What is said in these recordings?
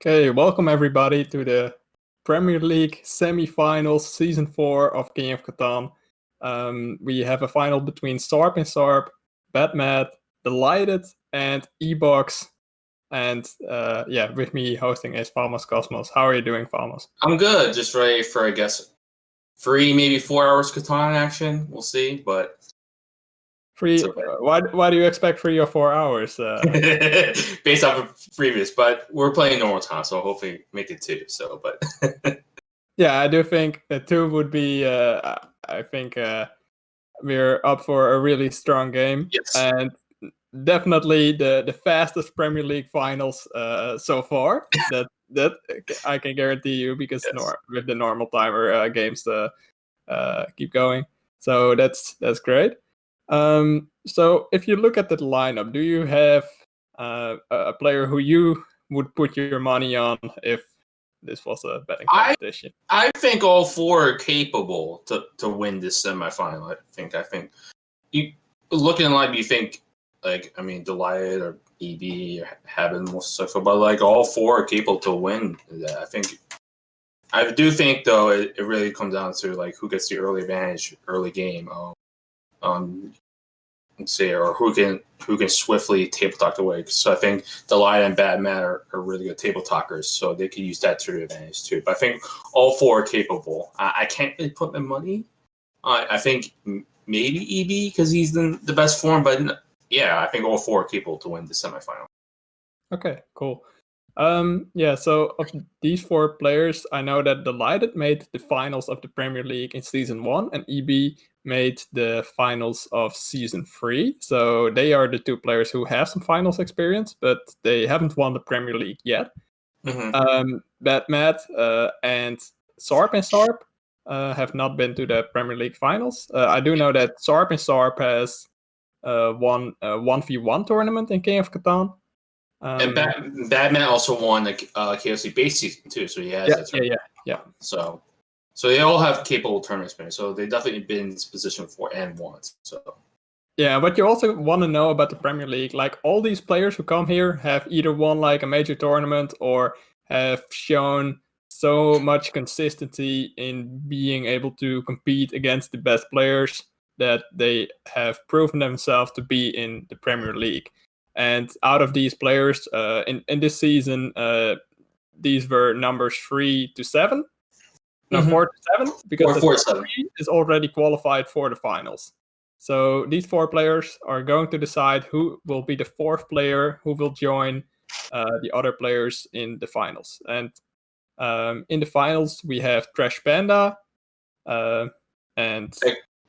Okay, welcome everybody to the Premier League semi-finals, Season 4 of King of Catan. We have a final between sarpinsarp, Batman, DyLighted, and Ebox. And with me hosting is Vamoscosmos. How are you doing, Vamos? I'm good. Just ready for, I guess, 3, maybe 4 hours Catan action. We'll see, but... Okay. Why do you expect 3 or 4 hours? Based off of previous, but we're playing normal time, so hopefully make it 2. So, but... Yeah, I do think that 2 would be, I think we're up for a really strong game. Yes. And definitely the fastest Premier League finals so far. that I can guarantee you, because yes. With the normal timer games keep going. So that's great. So if you look at the lineup, do you have a player who you would put your money on if this was a betting competition? I think all 4 are capable to win this semifinal. I think you looking in line, you think DyLighted or EB or having most successful, but like all 4 are capable to win that. I do think though it really comes down to like who gets the early advantage, early game. Let's say, or who can swiftly table talk the way. So I think DyLighted and Batman are really good table talkers, so they can use that to their advantage too. But I think all 4 are capable. I can't really put my money. I think maybe EB because he's in the best form, but yeah, I think all 4 are capable to win the semifinal. Okay, cool. So of these 4 players, I know that DyLighted made the finals of the Premier League in Season 1, and EB made the finals of Season 3. So they are the 2 players who have some finals experience, but they haven't won the Premier League yet. Mm-hmm. Batman and sarpinsarp have not been to the Premier League finals. I do know that sarpinsarp has won a 1v1 tournament in King of Catan. And Batman also won the KOC base season too, so he has that tournament. Yeah. So they all have capable tournament experience. So they've definitely been in this position before and once. So yeah, but you also want to know about the Premier League. Like all these players who come here have either won like a major tournament or have shown so much consistency in being able to compete against the best players that they have proven themselves to be in the Premier League. And out of these players, in this season, these were numbers 3 to 7. No, 4 to 7, because the 3 is already qualified for the finals. So these 4 players are going to decide who will be the 4th player who will join the other players in the finals. And in the finals, we have Trash Panda and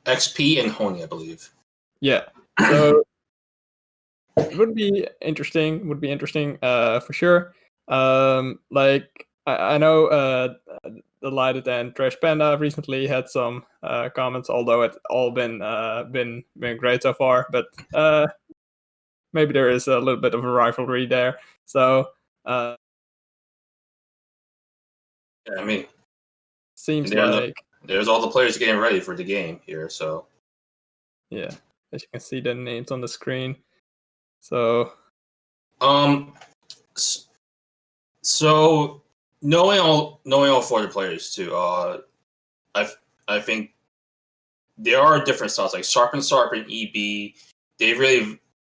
XP and Honey, I believe. Yeah. So it would be interesting. For sure. I know DyLighted and Trash Panda recently had some comments, although it's all been great so far. But maybe there is a little bit of a rivalry there. So seems like there's all the players getting ready for the game here. So yeah, as you can see the names on the screen. So so knowing all 4 players too, I think there are different styles like sarpinsarp and EB.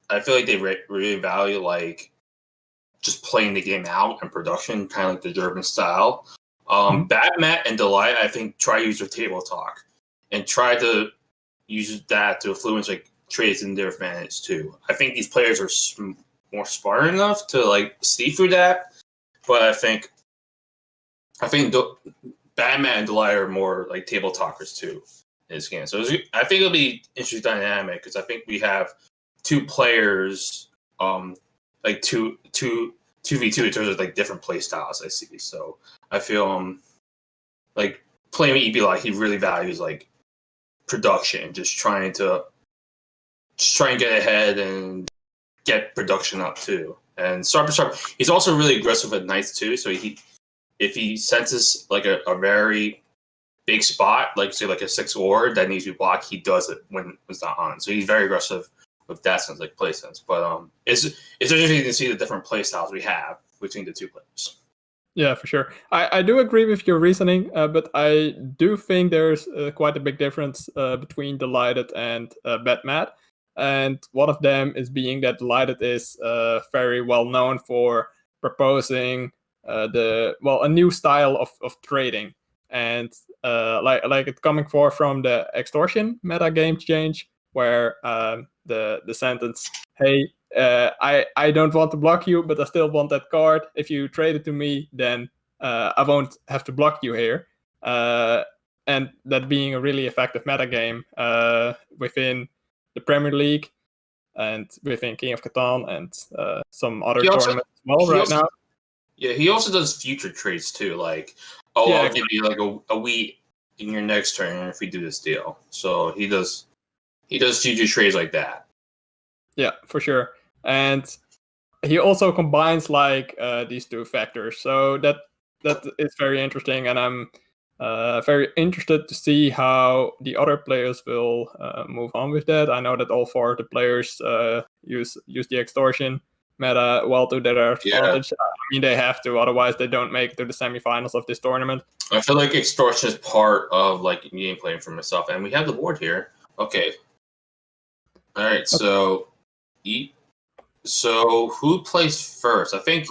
I feel like they really value like just playing the game out and production, kind of like the German style. Batman and DyLighted, I think, try to use their table talk and try to use that to influence like trades in their advantage too. I think these players are more smart enough to like see through that, but I think Batman and DyLighted are more like table talkers too in this game. So I think it'll be interesting dynamic because I think we have 2 players, like 2v2 in terms of like different play styles. I see. So I feel like playing with EB, like he really values like production, just trying to get ahead and get production up too. And sarpinsarp, he's also really aggressive at nights too. So if he senses like a very big spot, like say like a 6 ward that needs to be blocked, he does it when it's not on. So he's very aggressive with that sense, like play sense. But it's interesting to see the different play styles we have between the 2 players. Yeah, for sure. I do agree with your reasoning, but I do think there's quite a big difference between DyLighted and BatMat. And one of them is being that DyLighted is very well known for proposing a new style of trading. And like it coming forth from the extortion meta game change, where the sentence, hey, I don't want to block you, but I still want that card. If you trade it to me, then I won't have to block you here. And that being a really effective metagame within the Premier League and within King of Catan and some other tournaments as well right now. Yeah, he also does future trades too. Like, I'll give you like a wheat in your next turn if we do this deal. So he does future trades like that. Yeah, for sure. And he also combines like these two factors, so that is very interesting, and I'm very interested to see how the other players will move on with that. I know that all four of the players use the extortion meta well to their advantage. I mean, they have to, otherwise they don't make it to the semifinals of this tournament. I feel like extortion is part of like gameplay for myself, and we have the board here. Okay. All right, so So who plays first? I think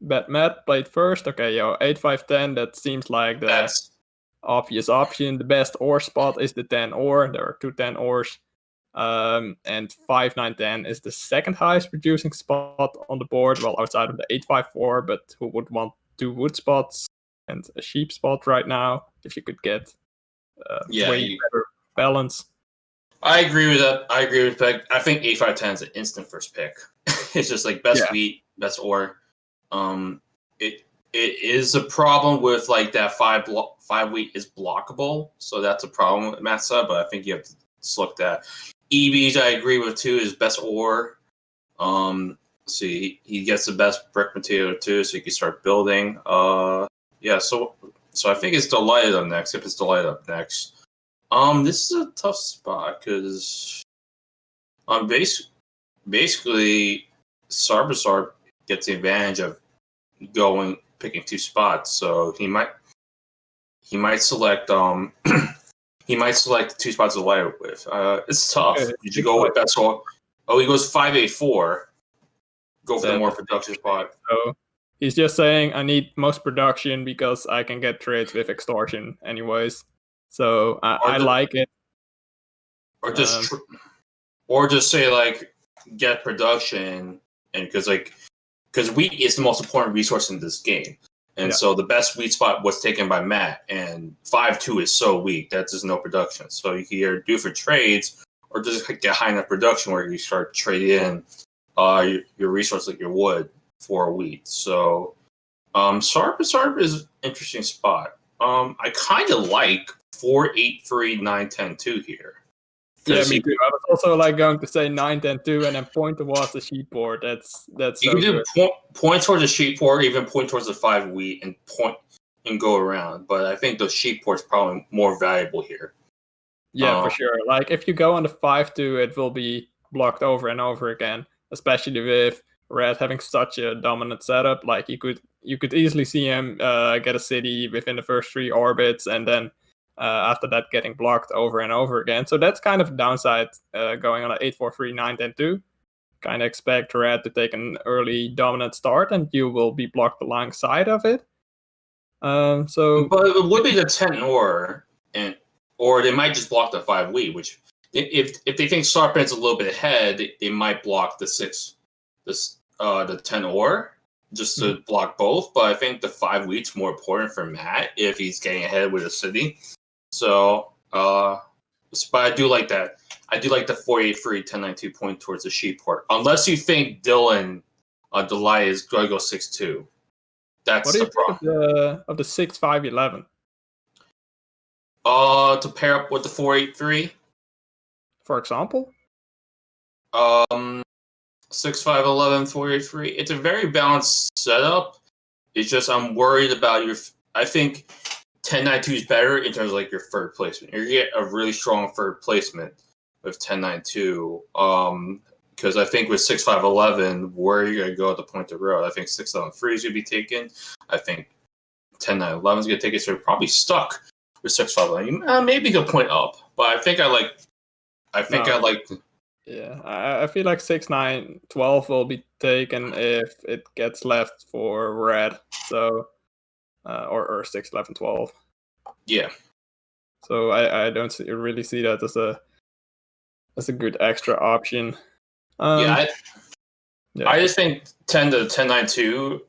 BatMat played first. Okay, 8-5-10. That seems like the obvious option. The best ore spot is the 10 ore. There are 2 10 ores. And 5-9-10 is the second highest producing spot on the board, well, outside of the 8-5-4. But who would want 2 wood spots and a sheep spot right now if you could get way better balance? I agree with that. I agree with that. I think 8-5-10 is an instant first pick. It's just like best wheat, best ore. It is a problem with like that 5 wheat is blockable, so that's a problem with Matza. But I think you have to select that. EVs I agree with too is best ore. See, he gets the best brick material too, so you can start building. So I think it's DyLighted up next. If it's DyLighted up next. This is a tough spot because basically sarpinsarp gets the advantage of picking 2 spots, so he might select he might select 2 spots to light with. It's tough. Did you go with best ore? Oh, he goes 5-8-4. Go for the more production spot. So he's just saying I need most production because I can get trades with extortion anyways. So I like it. Or just say like get production, and because wheat is the most important resource in this game, and so the best wheat spot was taken by Matt, and 5-2 is so weak that there's no production. So you can either do for trades or just get high enough production where you start trading in your resource like your wood for wheat. So sarpinsarp is an interesting spot. I kind of like 4-8-3-9-10-2 here. Yeah, me too. I was also like going to say 9-10-2 and then point towards the sheep board. That's you so can do good. Point towards the sheep board, even point towards the 5 wheat and point and go around. But I think the sheep board is probably more valuable here. Yeah, for sure. Like if you go on the 5-2, it will be blocked over and over again, especially with Red having such a dominant setup. Like you could easily see him get a city within the first 3 orbits, and then after that getting blocked over and over again. So that's kind of a downside going on an 8-4-3-9-10-2. Kind of expect Red to take an early dominant start, and you will be blocked alongside of it. But it would be the 10 or they might just block the 5 wheat, which if they think Sarpin's a little bit ahead, they might block the 10 ore just to block both. But I think the 5 wheat's more important for Matt if he's getting ahead with a city. So, but I do like that. I do like the 4-8-3-10-9-2 point towards the sheep port. Unless you think Dylan DyLighted is going to go 6-2. That's the problem. Of the 6-5-11? To pair up with the 4-8-3? For example? 6-5-11, 4-8-3. It's a very balanced setup. It's just I'm worried about I think 10-9-2 is better in terms of like your third placement. You get a really strong third placement with 10-9-2. Because Because I think with 6-5-11, where are you going to go at the point of road? I think 6-11 free is going to be taken. I think 10-9-11 is going to take it. So you're probably stuck with 6-5-11. Maybe he'll point up, but I think I like. Yeah, I feel like 6-9-12 will be taken if it gets left for red. So, or 6-11-12. Yeah. So I don't really see that as a good extra option. I just think 10-9-2,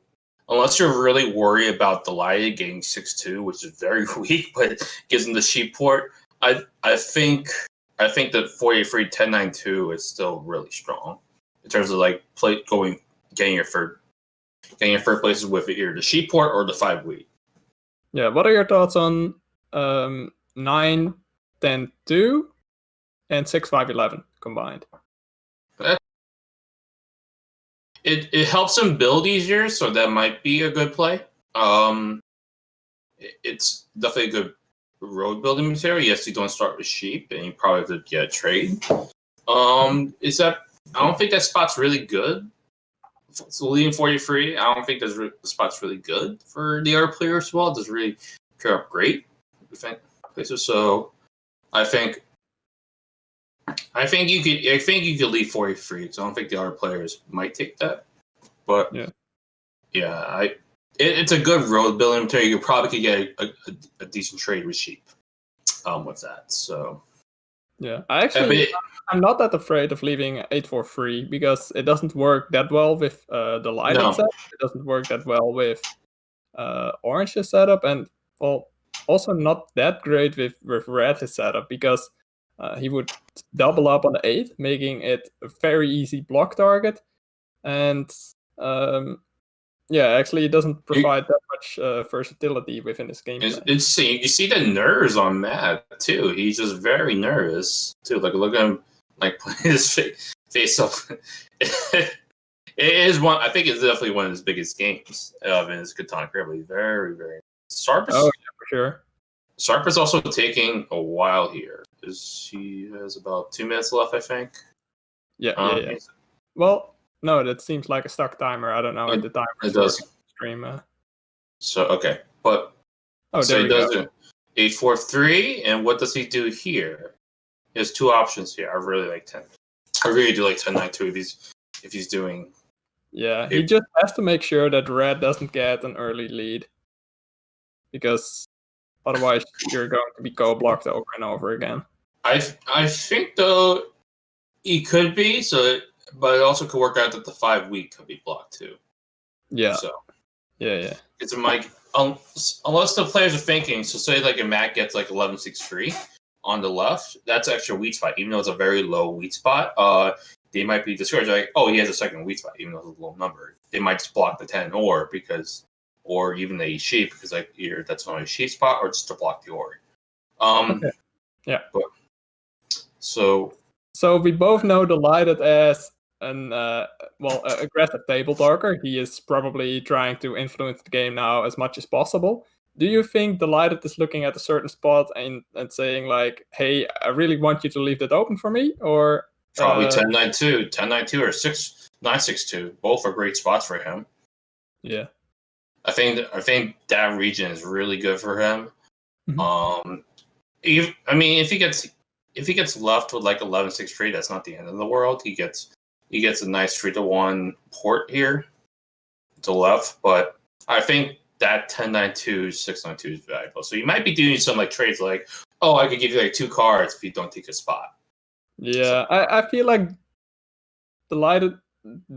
unless you're really worried about DyLighted getting 6-2, which is very weak, but gives them the sheep port. I think that 48-free 10-9-2 is still really strong in terms of like getting your third places with either the sheep port or the 5-week. Yeah, what are your thoughts on 9-10-2 and 6-5-11 combined? It helps him build easier, so that might be a good play. It's definitely a good road building material. Yes, you don't start with sheep, and you probably have to get a trade. I don't think that spot's really good. So leading 40-free, I don't think the spot's really good for the other players as well. It doesn't really pair up great. Places. So I think you could lead 40-free. because I don't think the other players might take that. But it's a good road building material. You probably could get a decent trade with sheep with that. So yeah, I'm not that afraid of leaving 8-4-free because it doesn't work that well with the lighted setup. It doesn't work that well with Orange's setup, and also not that great with Red's setup because he would double up on the 8, making it a very easy block target, and actually it doesn't provide that much versatility within his gameplay. It's you see the nerves on Matt too. He's just very nervous too. Like look at him, like putting his face up. It is one. I think it's definitely one of his biggest games in his Catan career. But he's very, very. Sarp is, for sure. Sarp is also taking a while here. He has about 2 minutes left, I think. Yeah. Well, no, that seems like a stuck timer. I don't know if the timer does stream. So okay, but so he does it 8-4-3, and what does he do here? He has 2 options here. I really like 10. I really do like 10-9-2 if he's doing. Yeah, he just has to make sure that red doesn't get an early lead, because otherwise you're going to be co-blocked over and over again. I think though he could be but it also could work out that the 5-week could be blocked too. Yeah. So. Yeah. It's unless the players are thinking. So say like a Matt gets like 11-6 free on the left, that's actually a weak spot, even though it's a very low weak spot. They might be discouraged, like, oh, he has a second weak spot, even though it's a low number. They might just block the 10 or even the sheep because like either that's only a sheep spot or just to block the ori. Okay. Yeah. So we both know DyLighted as an aggressive table talker. He is probably trying to influence the game now as much as possible. Do you think DyLighted is looking at a certain spot and saying like, hey, I really want you to leave that open for me? Or probably 10-9-2, 10-9-2 or 9-6-2. Both are great spots for him. Yeah. I think that region is really good for him. Mm-hmm. If he gets left with like 11-6 free, that's not the end of the world. He gets a nice 3-1 port here to left, but I think that 10-9-2, 6-9-2 is valuable. So you might be doing some like trades like, oh, I could give you like 2 cards if you don't take a spot. Yeah, so. I feel like DyLighted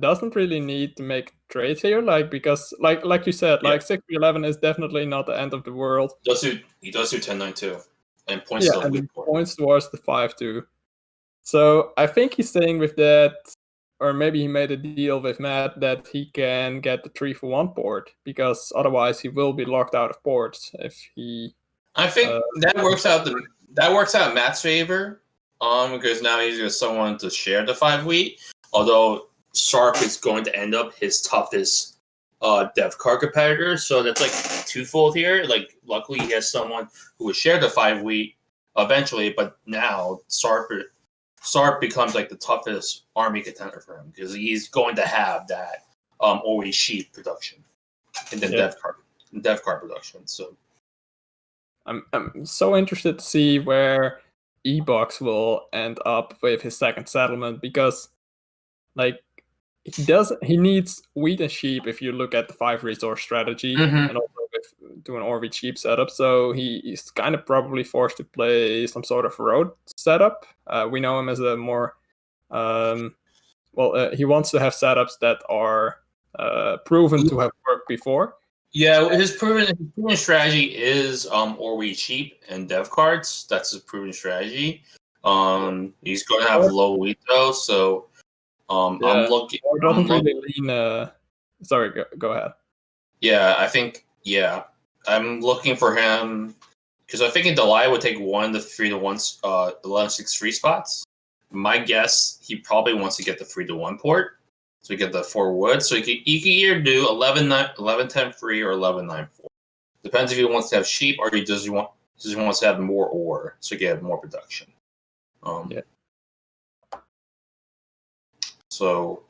doesn't really need to make trades here, like because like you said, like 6-11 is definitely not the end of the world. He does do 10-9-2 and points to the points towards the 5-2. So I think he's saying with that, or maybe he made a deal with Matt that he can get the 3-for-1 port, because otherwise he will be locked out of ports if he. I think that works out in Matt's favor, because now he's got someone to share the 5-week. Although Sarp is going to end up his toughest dev card competitor, so that's like twofold here. Like, luckily he has someone who will share the 5-week eventually, but now Sarp Sarp becomes like the toughest army contender for him because he's going to have that always sheep production and then dev card production. So I'm so interested to see where Ebox will end up with his second settlement because like he needs wheat and sheep if you look at the 5 resource strategy and also with doing Orby sheep setup. So he's kind of probably forced to play some sort of road setup. We know him as a more he wants to have setups that are proven to have worked before. Yeah, his proven strategy is Orby sheep and dev cards. That's his proven strategy. He's going to have low wheat though, so I'm looking. Or doesn't really lean. Sorry, go ahead. Yeah, I think I'm looking for him because I think in DyLighted would take 1 to 3 to 1 11-6 free spots. My guess, he probably wants to get the 3 to 1 port, so he get the 4 wood. So he can either do 11-10 free or 11-9-4. Depends if he wants to have sheep or does he want to have more ore so he can have more production. So,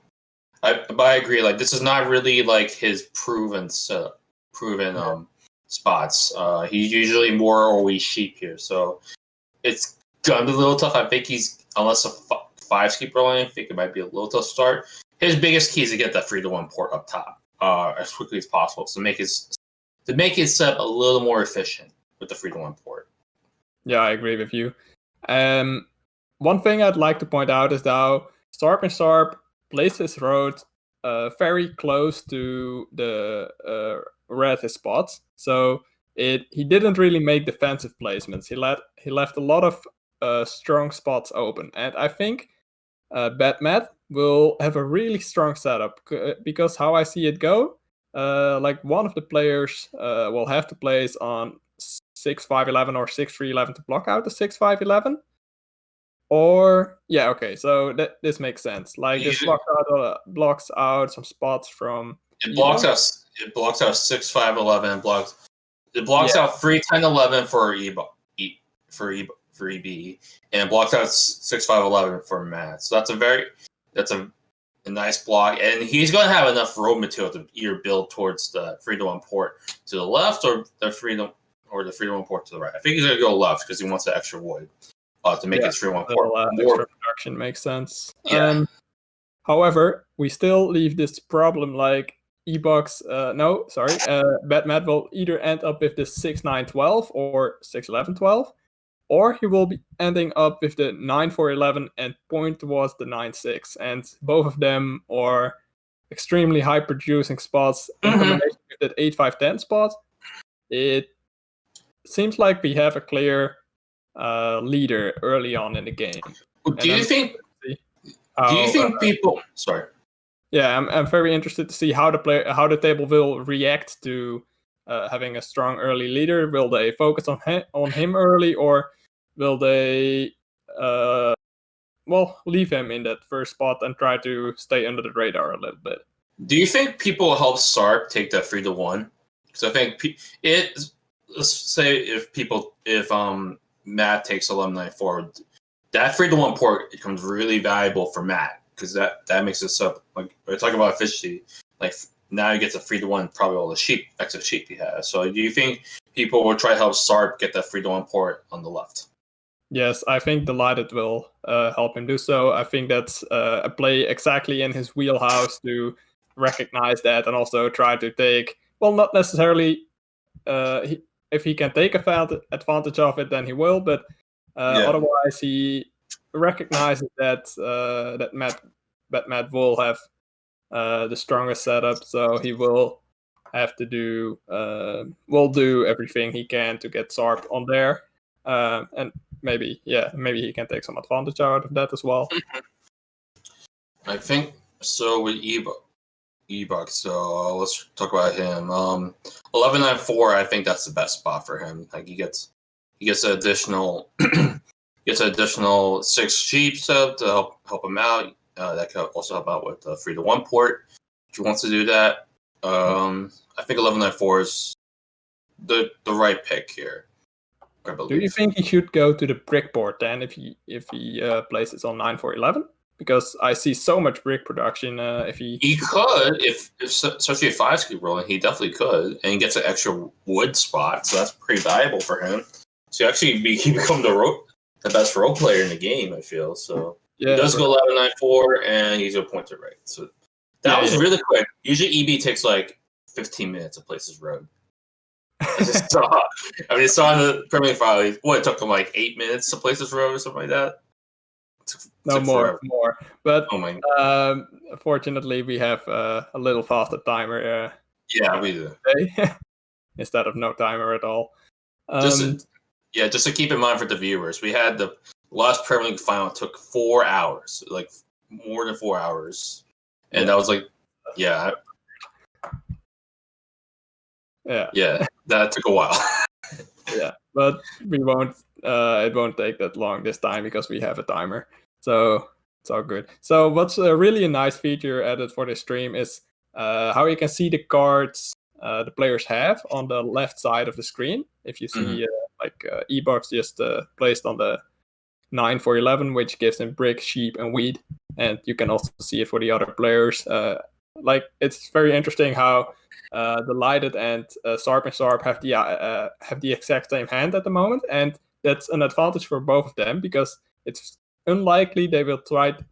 but I agree. Like this is not really like his proven spots. He's usually more always sheep here, so it's gonna be a little tough. I think he's unless a 5 keeper line. I think it might be a little tough start. His biggest key is to get that 3 to 1 port up top as quickly as possible, so make his setup a little more efficient with the 3 to 1 port. Yeah, I agree with you. One thing I'd like to point out is how sarpinsarp placed his road very close to the red spots. So he didn't really make defensive placements. He left a lot of strong spots open, and I think Batmat will have a really strong setup because how I see it go, like one of the players will have to place on 6-5-11 or 6-3-11 to block out the 6-5-11. Or so this makes sense. Like this blocks out some spots from. It blocks out 6-5-11. It blocks out 3-10-11 for EB, and blocks out 6-5-11 for Matt. So that's a nice block, and he's going to have enough road material to either build towards the 3 to 1 port to the left or the 3 to 1 port to the right. I think he's going to go left because he wants the extra wood. To make his 3 to 1 port more production makes sense. Yeah. However, we still leave this problem like Ebox. Batmat will either end up with the 6-9-12 or 6-11-12, or he will be ending up with the 9-4-11 and point towards the 9-6. And both of them are extremely high producing spots in combination with that 8-5-10 spot. It seems like we have a clear leader early on in the game. Do you think people? Sorry. Yeah, I'm very interested to see how the table will react to having a strong early leader. Will they focus on him early, or will they leave him in that first spot and try to stay under the radar a little bit? Do you think people will help Sarp take that 3 to 1? Because I think let's say if Matt takes 11-9-4, that 3 to 1 port becomes really valuable for Matt because that makes this up. Like we're talking about efficiency, like now he gets a 3 to 1, probably all the extra sheep he has. So do you think people will try to help Sarp get that 3 to 1 port on the left? Yes, I think DyLighted will help him do so. I think that's a play exactly in his wheelhouse to recognize that and also try to take, not necessarily if he can take advantage of it, then he will. But otherwise, he recognizes that Matt will have the strongest setup, so he will have to do everything he can to get Sarp on there, and maybe he can take some advantage out of that as well. I think so with Ebox, so let's talk about him. 11-9-4, I think that's the best spot for him. Like he gets an additional 6 sheep to help him out. That could also help out with the 3 to 1 port if he wants to do that. I think 11-9-4 is the right pick here. I Do you believe. think he should go to the brick board then if he places on 9-4-11? Because I see so much brick production. If he could, if especially if 5s keep rolling, he definitely could, and he gets an extra wood spot, so that's pretty valuable for him. So he become the best role player in the game. I feel so. yeah, He does go 11-9-4, and he's a point to right. So that was really quick. Usually EB takes like 15 minutes to place his road. I just saw. I mean, I saw in the Premier League file. It took him like 8 minutes to place his road or something like that. No, more. But oh my. Fortunately, we have a little faster timer. Yeah, we do. Instead of no timer at all. Just to keep in mind for the viewers, we had the last Premier League final took 4 hours, like more than 4 hours, and that was like, yeah, that took a while. Yeah, but we won't. It won't take that long this time because we have a timer, so it's all good. So what's really a nice feature added for this stream is how you can see the cards the players have on the left side of the screen. If you see E-Box just placed on the 9-4-11, which gives them brick, sheep, and wheat, and you can also see it for the other players. It's very interesting how DyLighted and sarpinsarp have the exact same hand at the moment, and that's an advantage for both of them because it's unlikely they will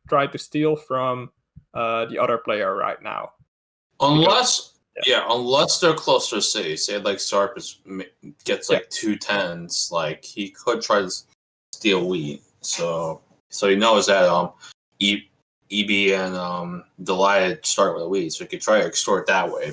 try to steal from the other player right now. Unless they're close to a city, say like Sarp gets like 2 10s, like he could try to steal wheat. So he knows that EB and DyLighted start with a wheat, so he could try to extort that way.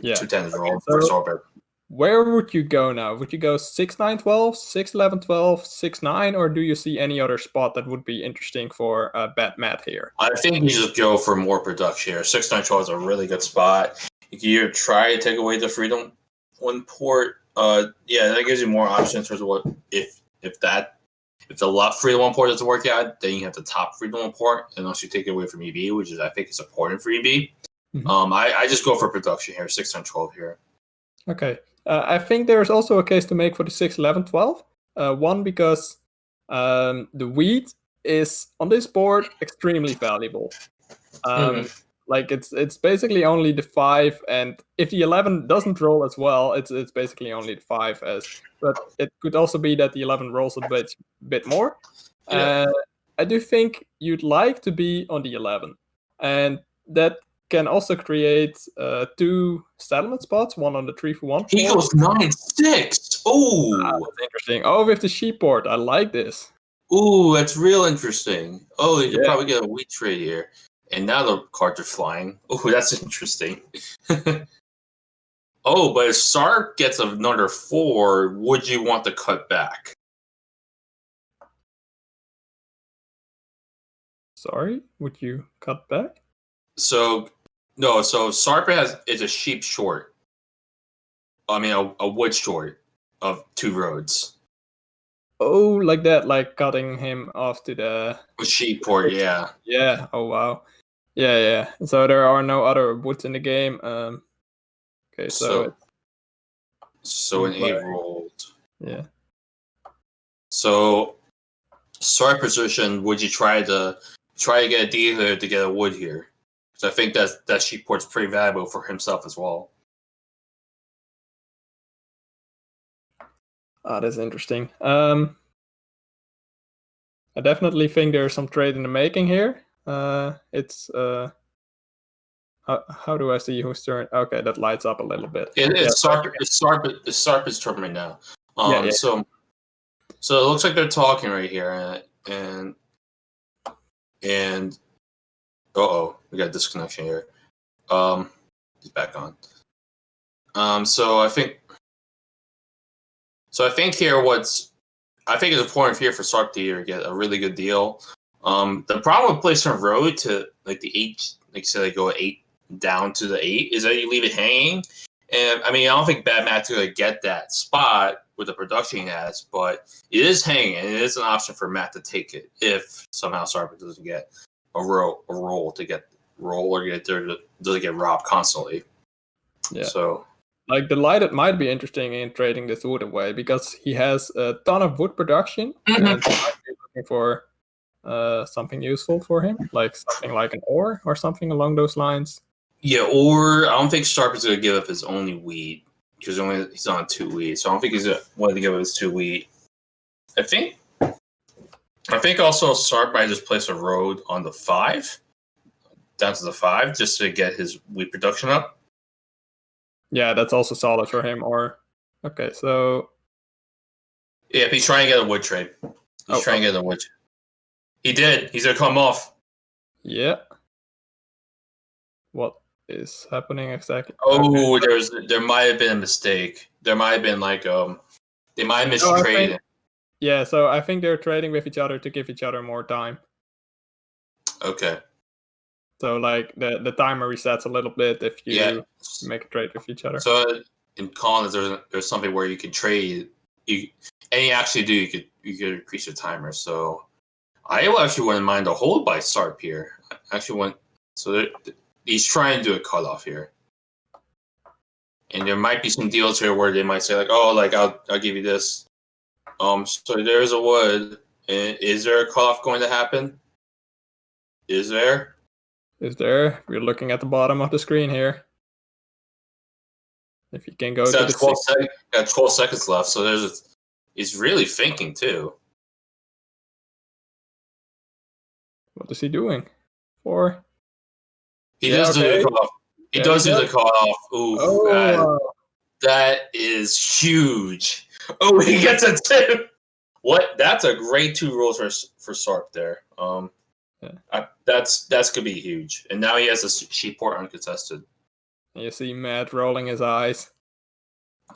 2 10s roll for Sarp. Where would you go now? Would you go 6-9-12, 6-11-12, 6-9, or do you see any other spot that would be interesting for Bad Matt here? I think you just go for more production here. 6-9-12 is a really good spot. You can either try to take away the Freedom 1 port. That gives you more options in terms of what if the left Freedom 1 port doesn't work out, then you have the top Freedom 1 port, unless you take it away from EB, which is I think is important for EB. Mm-hmm. I just go for production here, 6-9-12 here. Okay. I think there's also a case to make for the 6-11-12. One, because the wheat is on this board extremely valuable. It's basically only the 5, and if the 11 doesn't roll as well, it's basically only the 5 but it could also be that the 11 rolls a bit more. I do think you'd like to be on the 11, and that can also create 2 settlement spots, one on the 3-for-1. He goes 9-6. Oh, that's interesting. Oh, with the sheep board, I like this. Ooh, that's real interesting. Oh, you could probably get a wheat trade here. And now the cards are flying. Oh, that's interesting. Oh, but if Sarp gets another 4, would you want to cut back? Sorry, would you cut back? So Sarp is a sheep short. I mean, a wood short of 2 roads. Oh, like that, like cutting him off to the sheep port, yeah. Yeah. Oh wow. Yeah. So there are no other woods in the game. Okay, so an 8 rolled. Yeah. So Sarp position, would you try to get a dealer to get a wood here? Because I think that sheep port's pretty valuable for himself as well. That's interesting. I definitely think there's some trade in the making here. It's how do I see whose turn? Okay, that lights up a little bit. It's Sarp's turn right now. So it looks like they're talking right here, and we got disconnection here. He's back on. So I think here I think it's important here for Sarp to get a really good deal. The problem with placing a road to like the 8, like say they go 8 down to the 8 is that you leave it hanging. And I mean, I don't think Bad Matt's gonna get that spot with the production he has, but it is hanging, and it is an option for Matt to take it if somehow Sarp doesn't get a roll or doesn't get robbed constantly. Yeah. So Like DyLighted might be interesting in trading this wood away because he has a ton of wood production, and you might be looking for something useful for him, like something like an ore or something along those lines. Yeah, or I don't think Sharp is going to give up his only wheat because he's on 2 wheat, so I don't think he's willing to give up his 2 wheat. I think also Sarp might just place a road on the 5, down to the 5, just to get his wheat production up. Yeah, that's also solid for him. Or okay, so yeah, he's trying to get a wood trade. He's trying to get a wood. He did. He's gonna come off. Yeah. What is happening exactly? Oh, okay. there might have been a mistake. There might have been like they might have mistraded. Yeah, so I think they're trading with each other to give each other more time. Okay. So like the timer resets a little bit if you make a trade with each other. So in Collins, there's something where you can trade. You actually do. You could increase your timer. So I actually wouldn't mind a hold by Sarp here. I actually want. So he's trying to do a cutoff here, and there might be some deals here where they might say like, oh, like I'll give you this. So there's a wood. Is there a cutoff going to happen? Is there? Is there? We're looking at the bottom of the screen here. If you can go to the 12 seconds left, so he's really thinking too. What is he doing? 4. He does do the cutoff. He does do the cutoff. Ooh, that is huge. Oh, he gets a 2. What? That's a great 2 rolls for Sarp there. That's could be huge. And now he has a sheep port uncontested. You see Matt rolling his eyes.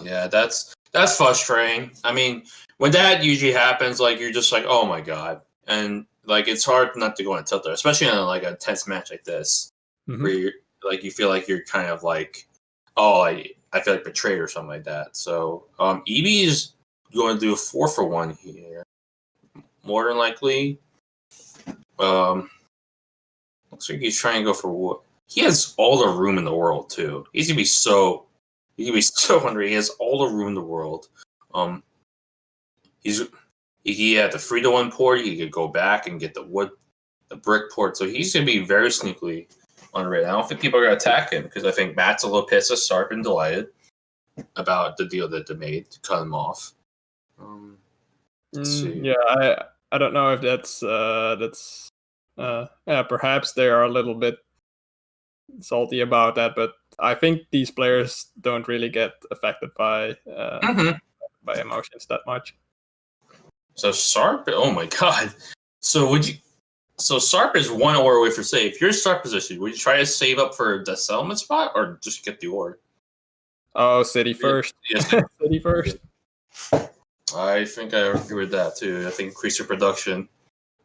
Yeah, that's frustrating. I mean, when that usually happens, like you're just like, oh my god, and like it's hard not to go on a tilt there, especially in like a tense match like this, where you're like you feel like you're kind of like, oh, I feel like betrayed or something like that. So EB is going to do a 4-for-1 here, more than likely. Looks like he's trying to go for what he has all the room in the world too. He's gonna be so hungry. He has all the room in the world. He had the 3-to-1 port. He could go back and get the brick port. So he's gonna be very sneakily unrated. I don't think people are gonna attack him because I think Matt's a little pissed at Sarp and DyLighted about the deal that they made to cut him off. Let's see. Yeah, I don't know if that's perhaps they are a little bit salty about that, but I think these players don't really get affected by emotions that much. So Sarp, oh my god! So Sarp is 1 ore away for save. If you're in Sarp position, would you try to save up for the settlement spot or just get the ore? Oh, city first. Yes, city first. I think I agree with that too. I think increase your production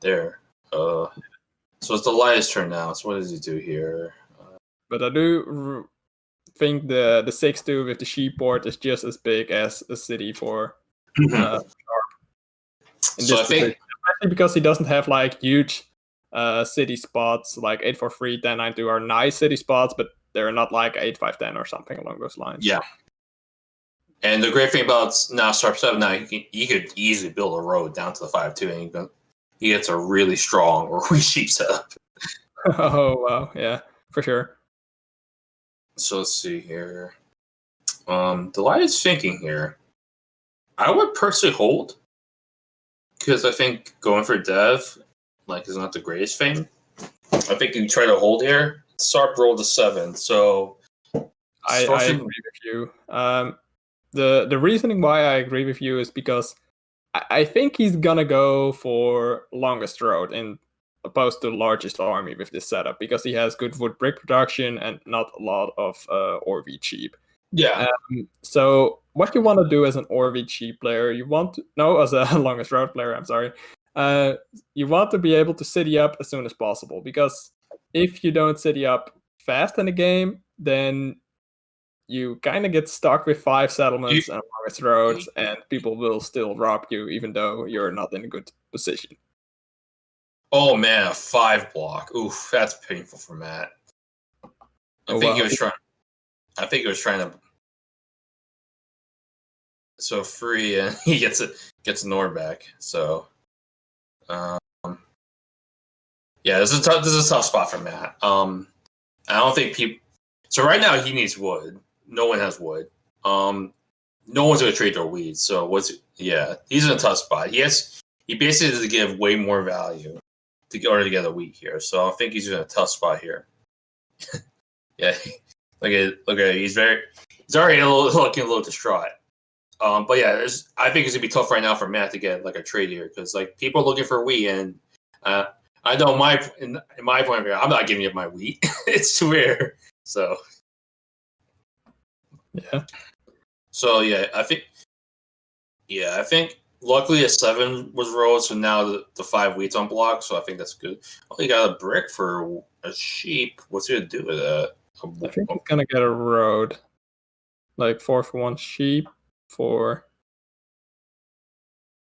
there. So it's the DyLighted's turn now. So what does he do here? But I do think the 6-2 with the sheep port is just as big as a city for Sharp. So I think, especially because he doesn't have like huge city spots like 8-4-3, 10-9-2 are nice city spots, but they're not like 8-5-10 or something along those lines. Yeah. And the great thing about now Sharp 7 now, you could easily build a road down to the 5-2, and he gets a really strong or sheep setup. Oh wow, yeah, for sure. So let's see here. DyLighted's thinking here. I would personally hold because I think going for dev is not the greatest thing. I think you try to hold here. Sarp rolled a 7, so I agree with you. The reasoning why I agree with you is because I think he's gonna go for longest road in opposed to largest army with this setup because he has good wood brick production and not a lot of ORV cheap. Yeah. So what you want to do as an ORV cheap player, as a longest road player, I'm sorry. You want to be able to city up as soon as possible because if you don't city up fast in the game, then you kind of get stuck with 5 settlements and longest roads, and people will still rob you even though you're not in a good position. Oh man, a 5 block. Oof, that's painful for Matt. I think he was trying to. so free, and he gets Nord back. So, yeah, this is a tough spot for Matt. I don't think people. So right now he needs wood. No one has wood. No one's gonna trade their weeds. So he's in a tough spot. He basically has to give way more value to get a wheat here. So I think he's in a tough spot here. Yeah, look at he's already looking a little distraught. But yeah, I think it's gonna be tough right now for Matt to get like a trade here because like people are looking for wheat, and I know in my point of view, I'm not giving you my wheat. It's too rare. So yeah. So I think luckily a 7 was rolled, so now the 5 wheat's on block, so I think that's good. Oh, you got a brick for a sheep. What's he gonna do with that? I think he's gonna get a road. Like 4 for 1 sheep for.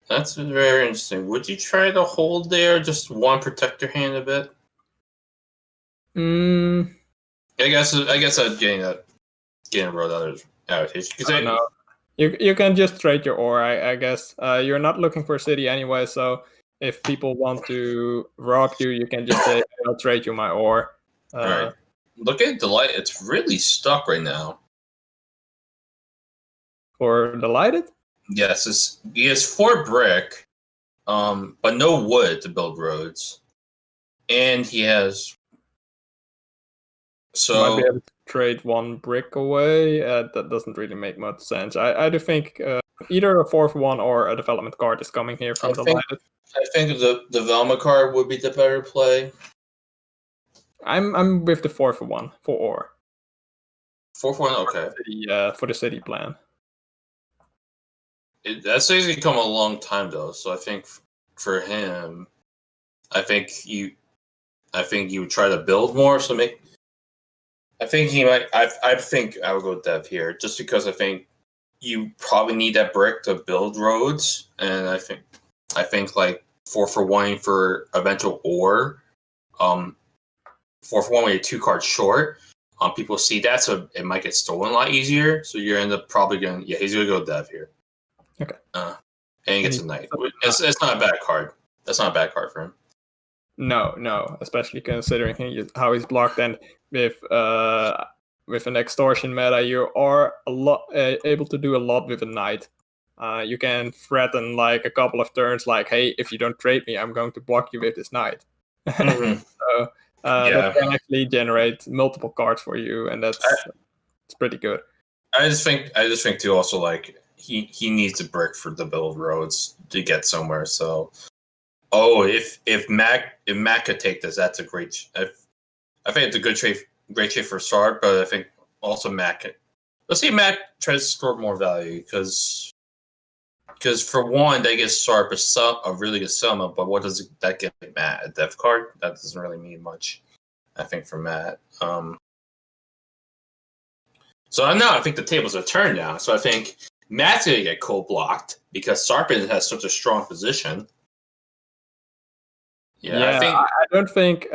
That's very interesting. Would you try to hold there, just one protect your hand a bit? I guess I'm getting a road out of his. No. You can just trade your ore, I guess. You're not looking for a city anyway, so if people want to rob you, you can just say, I'll trade you my ore. Alright. Look at DyLighted. It's really stuck right now. For DyLighted? Yes, he has 4 brick, but no wood to build roads. And he has... Might be able to trade 1 brick away. That doesn't really make much sense. I do think either a 4 for 1 or a development card is coming here from DyLighted. I think the Velma card would be the better play. I'm with the 4 for 1 for ore. 4 for 1, okay. For the city plan. That's actually come a long time though, so I think for him, I think you would try to build more. So I think he might. I think I would go dev here, just because I think you probably need that brick to build roads, and I think like 4 for 1 for eventual ore, 4 for 1 when you're 2 cards short. People see that, so it might get stolen a lot easier. So you're end up probably going. Yeah, he's gonna go dev here. Okay. And he gets a knight. It's not a bad card. That's not a bad card for him. No, especially considering how he's blocked, and with an extortion meta, you are able to do a lot with a knight. You can threaten like a couple of turns, like, "Hey, if you don't trade me, I'm going to block you with this knight." Mm-hmm. So that can actually generate multiple cards for you, and it's pretty good. I just think too. Also, like he needs a brick for the build roads to get somewhere. So. Oh, if Mac could take this, that's a great. I think it's a great trade for Sarp, but I think also Mac. Let's see, Mac tries to score more value because for one, they get Sarp a really good summon, but what does that get Matt? A dev card? That doesn't really mean much, I think, for Matt. So I think the tables are turned now. So I think Matt's gonna get cold blocked because Sarpin has such a strong position. Yeah, I don't think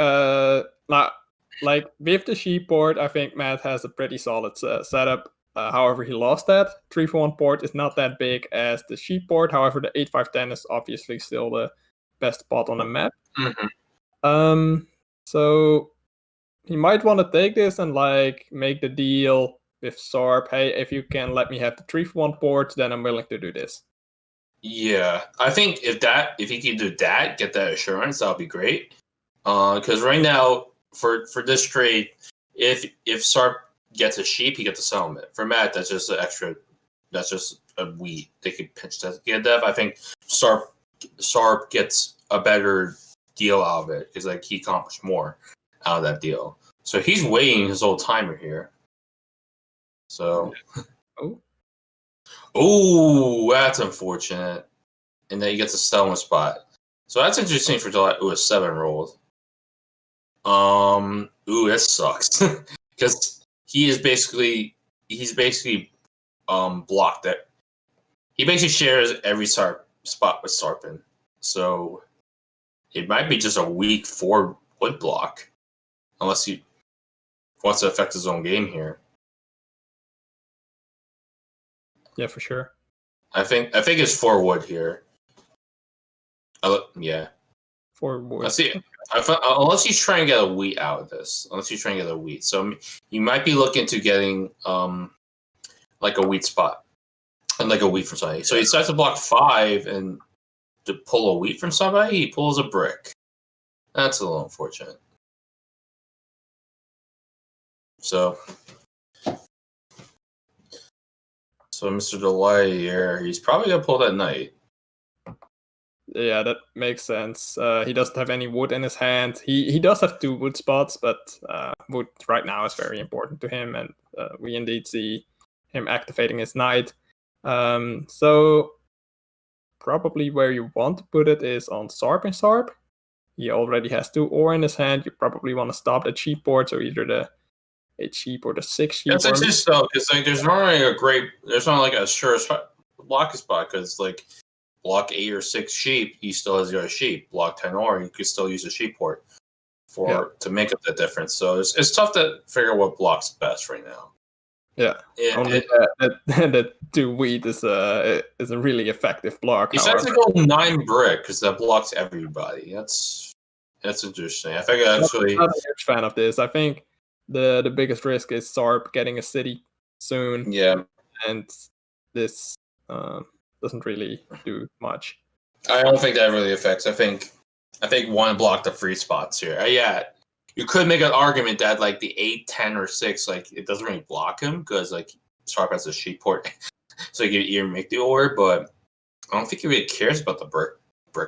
like with the sheep port, I think Matt has a pretty solid setup. However, he lost that 3 for 1 port is not that big as the sheep port. However, the 8/5/10 is obviously still the best spot on the map. Mm-hmm. So he might want to take this and like make the deal with Sarp. Hey, if you can let me have the 3 for 1 port, then I'm willing to do this. Yeah, I think if he can do that, get that assurance, that'll be great. Because right now, for this trade, if Sarp gets a sheep, he gets a settlement. For Matt, that's just an extra. That's just a wheat. They could pitch that get that. I think Sarp gets a better deal out of it because like he accomplished more out of that deal. So he's waiting his whole timer here. So. Oh, that's unfortunate. And then he gets a settlement spot. So that's interesting for July. Ooh, a 7 rolled. Ooh, that sucks. Because he's basically blocked that. He basically shares every spot with Sarpin. So it might be just a weak 4 wood block. Unless he wants to affect his own game here. Yeah, for sure. I think it's 4 wood here. Yeah. 4 wood. Let's see. Unless he's trying to get a wheat out of this. So you might be looking to getting like a wheat spot. And like a wheat from somebody. So he decides to block 5 and to pull a wheat from somebody, he pulls a brick. That's a little unfortunate. So Mr. DyLighted here, he's probably gonna pull that knight. Yeah, that makes sense. He doesn't have any wood in his hand. He does have 2 wood spots, but wood right now is very important to him, and we indeed see him activating his knight. So probably where you want to put it is on sarpinsarp. He already has 2 ore in his hand. You probably want to stop the cheap board, so either the 8 sheep or the 6 sheep. That's interesting though, because like there's not like a sure block spot, because like block 8 or 6 sheep, he still has your sheep. Block 10 ore, you could still use a sheep port to make up that difference. So it's tough to figure out what blocks best right now. Yeah, only that 2 wheat is a really effective block. He starts to go 9 brick because that blocks everybody. That's interesting. I think actually I'm not a huge fan of this. I think the biggest risk is Sarp getting a city soon. Yeah, and this doesn't really do much. I don't think that really affects. I think one block the free spots here. Yeah. You could make an argument that like the 8, 10, or 6, like it doesn't really block him because like Sharp has a sheep port, so you can even make the ore. But I don't think he really cares about the brick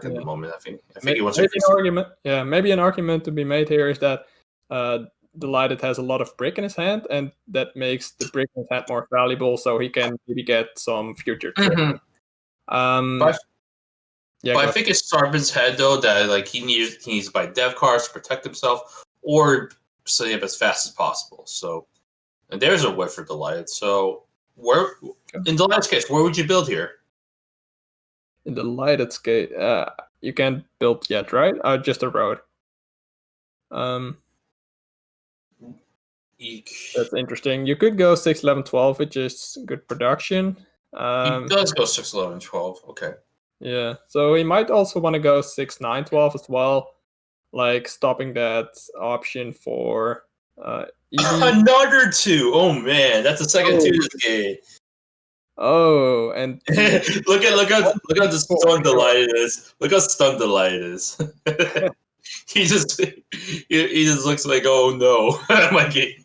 at the moment. I think he wants maybe an argument. Yeah, maybe an argument to be made here is that DyLighted has a lot of brick in his hand, and that makes the brick in his hand more valuable, so he can maybe get some future trick. But I think it's Sarpin's head though that like he needs to buy dev cards to protect himself or stay up as fast as possible. So, and there's a whip for DyLighted. So in DyLighted's case, where would you build here? In DyLighted's case, you can't build yet, right? Just a road. That's interesting. You could go 6, 11, 12, which is good production. He does go 6, 11, 12. Okay. Yeah, so he might also want to go 6, 9, 12 as well, like stopping that option for another 2. Oh man, that's the second 2 this game. Oh, and look how stunned DyLighted is. Look how stunned DyLighted is. he just looks like, oh no, my game.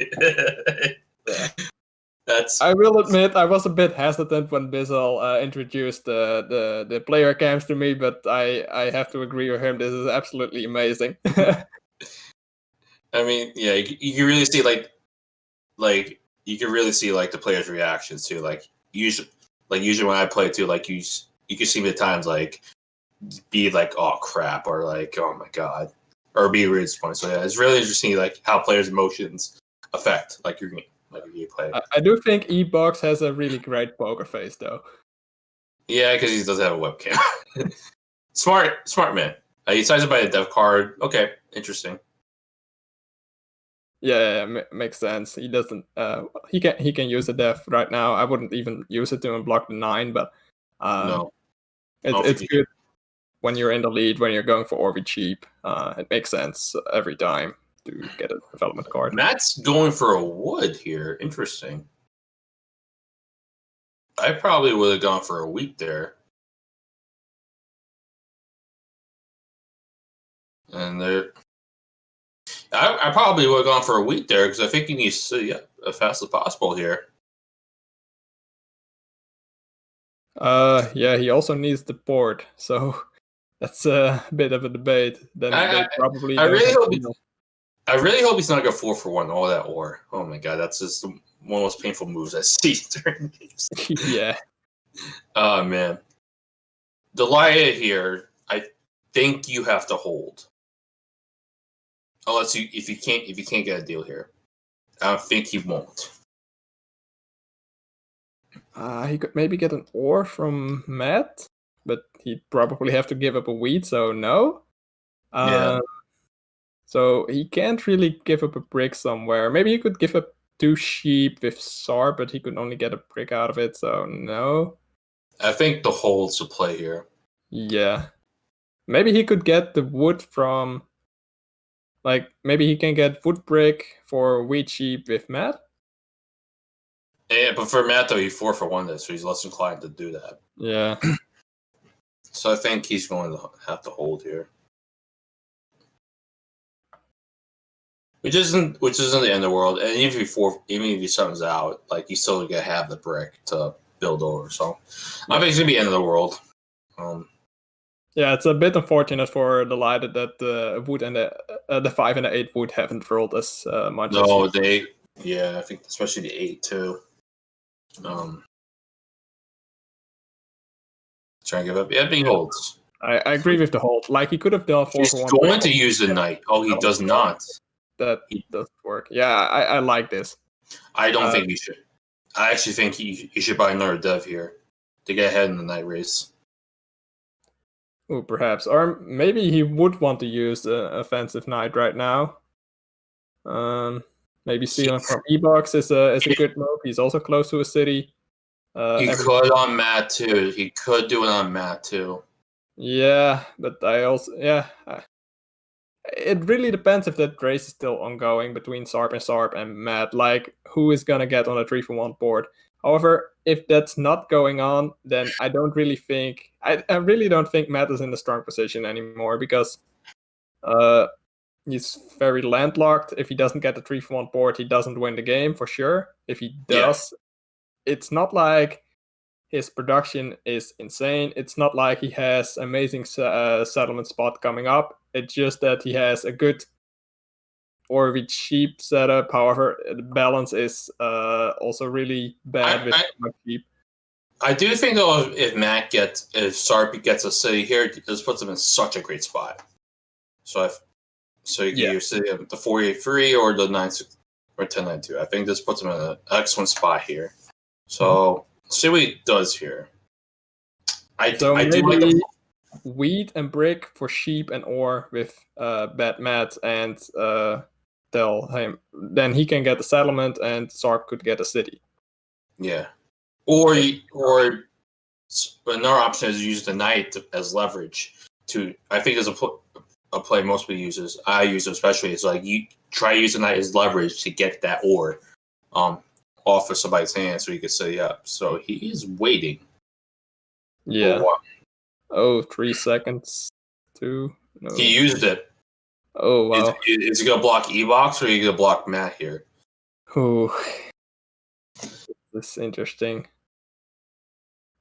I will admit I was a bit hesitant when Bizzle introduced the player cams to me, but I have to agree with him. This is absolutely amazing. I mean, yeah, you can really see like you can really see like the players' reactions too. Like usually when I play too, like you can see me at times like be like, oh crap, or like, oh my god, or be really disappointed. So yeah, it's really interesting like how players' emotions affect like your game. Like you play. I do think E-Box has a really great poker face, though. Yeah, because he doesn't have a webcam. Smart man. He decides to buy a dev card. Okay, interesting. Yeah, makes sense. He doesn't. He can use a dev right now. I wouldn't even use it to unblock the 9, but no, it's good when you're in the lead when you're going for Orby cheap. It makes sense every time to get a development card. Matt's going for a wood here. Interesting. I probably would have gone for a wheat there. And I probably would have gone for a wheat there because I think he needs to see as fast as possible here. Yeah, he also needs the port, so that's a bit of a debate. Then they probably. I really hope he's not going 4 for 1 all that ore. Oh my god, that's just one of the most painful moves I see during games. Yeah. Oh man, DyLighted here. I think you have to hold, unless if you can't get a deal here. I don't think he won't. He could maybe get an ore from Matt, but he'd probably have to give up a wheat, so no. Yeah. So he can't really give up a brick somewhere. Maybe he could give up 2 sheep with SAR, but he could only get a brick out of it, so no. I think the hold's the play here. Yeah. Maybe he could get the wood from, like, maybe he can get wood brick for wheat sheep with Matt. Yeah, but for Matt though, he 4-for-1 this, so he's less inclined to do that. Yeah. So I think he's going to have to hold here. Which isn't the end of the world. And even if he summons out, like he's still gonna have the brick to build over. So I think it's gonna be end of the world. Yeah, it's a bit unfortunate for DyLighted that the wood and the 5 and the 8 wood haven't rolled as much. No, as I think especially the 8 too. Trying to give up. Yeah, but he holds. I agree with the hold. Like he could have done 4 He's for 1. going to use the knight. Oh, he does not. That doesn't work. Yeah, I like this. I don't think he should. I actually think he should buy another dev here to get ahead in the knight race. Oh, perhaps. Or maybe he would want to use the offensive knight right now. Maybe stealing from E-Box is a good move. He's also close to a city. He could on Matt too. He could do it on Matt too. Yeah, but I also it really depends if that race is still ongoing between sarpinsarp and Matt. Like, who is gonna get on a 3-for-1 board? However, if that's not going on, then I don't really think I really don't think Matt is in a strong position anymore because he's very landlocked. If he doesn't get the 3-for-1 board, he doesn't win the game for sure. If he does, it's not like his production is insane. It's not like he has amazing settlement spot coming up. It's just that he has a good or with cheap setup. However, the balance is also really bad with cheap. I do think though, if Sarp gets a city here, this puts him in such a great spot. So you can either city the 483 or the 96 or 1092. I think this puts him in an excellent spot here. So let's see what he does here. I do like the wheat and brick for sheep and ore with bad Matt and tell him. Then he can get the settlement and Sarp could get a city. Yeah. Or another option is use the knight as leverage to. I think there's a play most people uses. I use it especially. It's like you try to use the knight as leverage to get that ore off of somebody's hand so you can set it up. So he is waiting. Yeah. 3 seconds. 2. No. He used it. Oh wow. Is he gonna block E-Box or are you gonna block Matt here? Oh, this is interesting.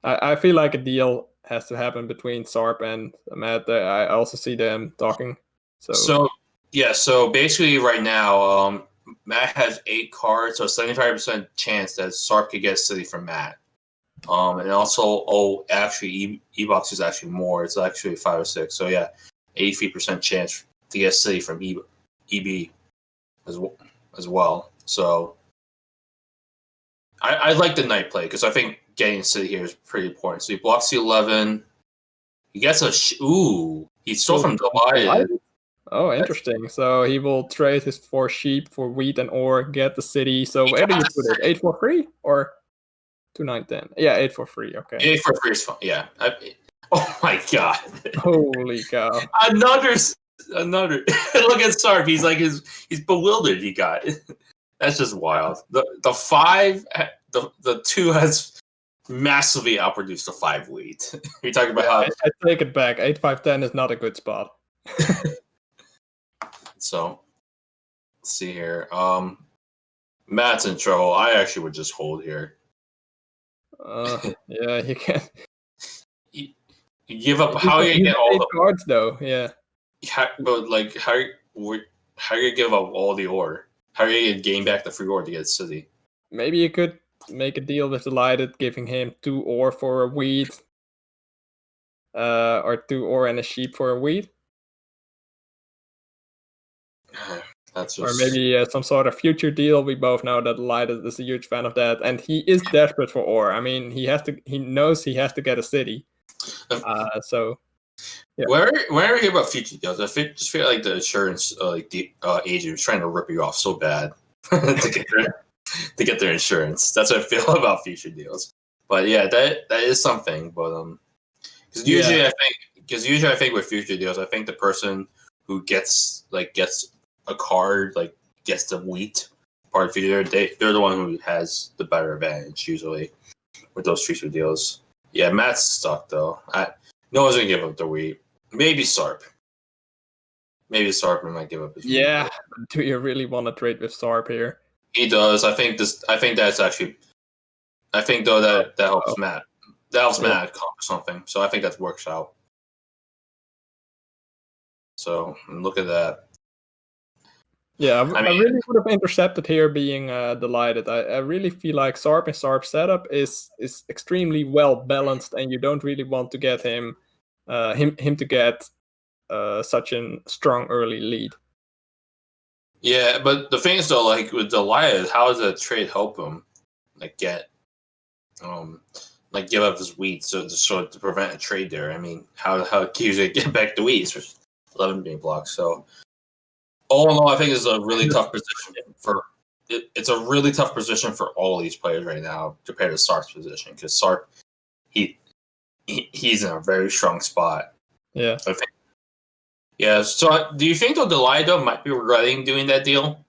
I feel like a deal has to happen between Sarp and Matt. I also see them talking. So basically right now, Matt has 8 cards, so 75% chance that Sarp could get a city from Matt. And also, actually, E-Box is actually more. It's actually 5 or 6. So yeah, 83% chance to get a city from EB as well. So I like the knight play because I think getting a city here is pretty important. So he blocks the 11. He gets he stole from DyLighted. Oh, interesting. So he will trade his 4 sheep for wheat and ore, get the city. So where do you put it? 8 for free or 2, 9, 10? Yeah, 8 for free. Okay. 8 for free is fine. Yeah. Oh my god. Holy cow. Another. Look at Sarp. He's like he's bewildered. He got it. That's just wild. The 5, the 2 has massively outproduced the 5 wheat. You're talking about how I take it back. 8, 5, 10 is not a good spot. So let's see here. Matt's in trouble. I actually would just hold here. Yeah, you can. You give up. How are you get all the cards though? Yeah. But like, how are you give up all the ore? How are you gonna gain back the free ore to get city? Maybe you could make a deal with DyLighted, giving him 2 ore for a wheat, or 2 ore and a sheep for a wheat. That's just... Or maybe some sort of future deal. We both know that DyLighted is a huge fan of that, and he is desperate for ore. I mean, he knows he has to get a city. So yeah. Whenever I hear about future deals, I just feel like the insurance agent is trying to rip you off so bad to get their insurance. That's what I feel about future deals. But yeah, that is something. But because usually I think with future deals, I think the person who gets a card, like gets the wheat part of the future, they're the one who has the better advantage usually with those future deals. Yeah, Matt's stuck though. No one's gonna give up the wheat. Maybe Sarp. Maybe Sarp might give up his wheat. Yeah, do you really want to trade with Sarp here? He does. I think that's actually. I think though that helps Matt. That helps Matt accomplish something. So I think that works out. So look at that. Yeah, I really would have intercepted here being DyLighted. I really feel like sarpinsarp setup is extremely well balanced, and you don't really want to get him to get such a strong early lead. Yeah, but the thing is though, like with DyLighted, how does that trade help him? Like give up his wheat so to prevent a trade there. I mean, how can you get back the wheat? 11 being blocked. So all in all, I think it's a really tough position for it's a really tough position for all these players right now compared to Sarp's position, because Sarp he's in a very strong spot. Yeah. I think. Yeah. So do you think the DyLighted might be regretting doing that deal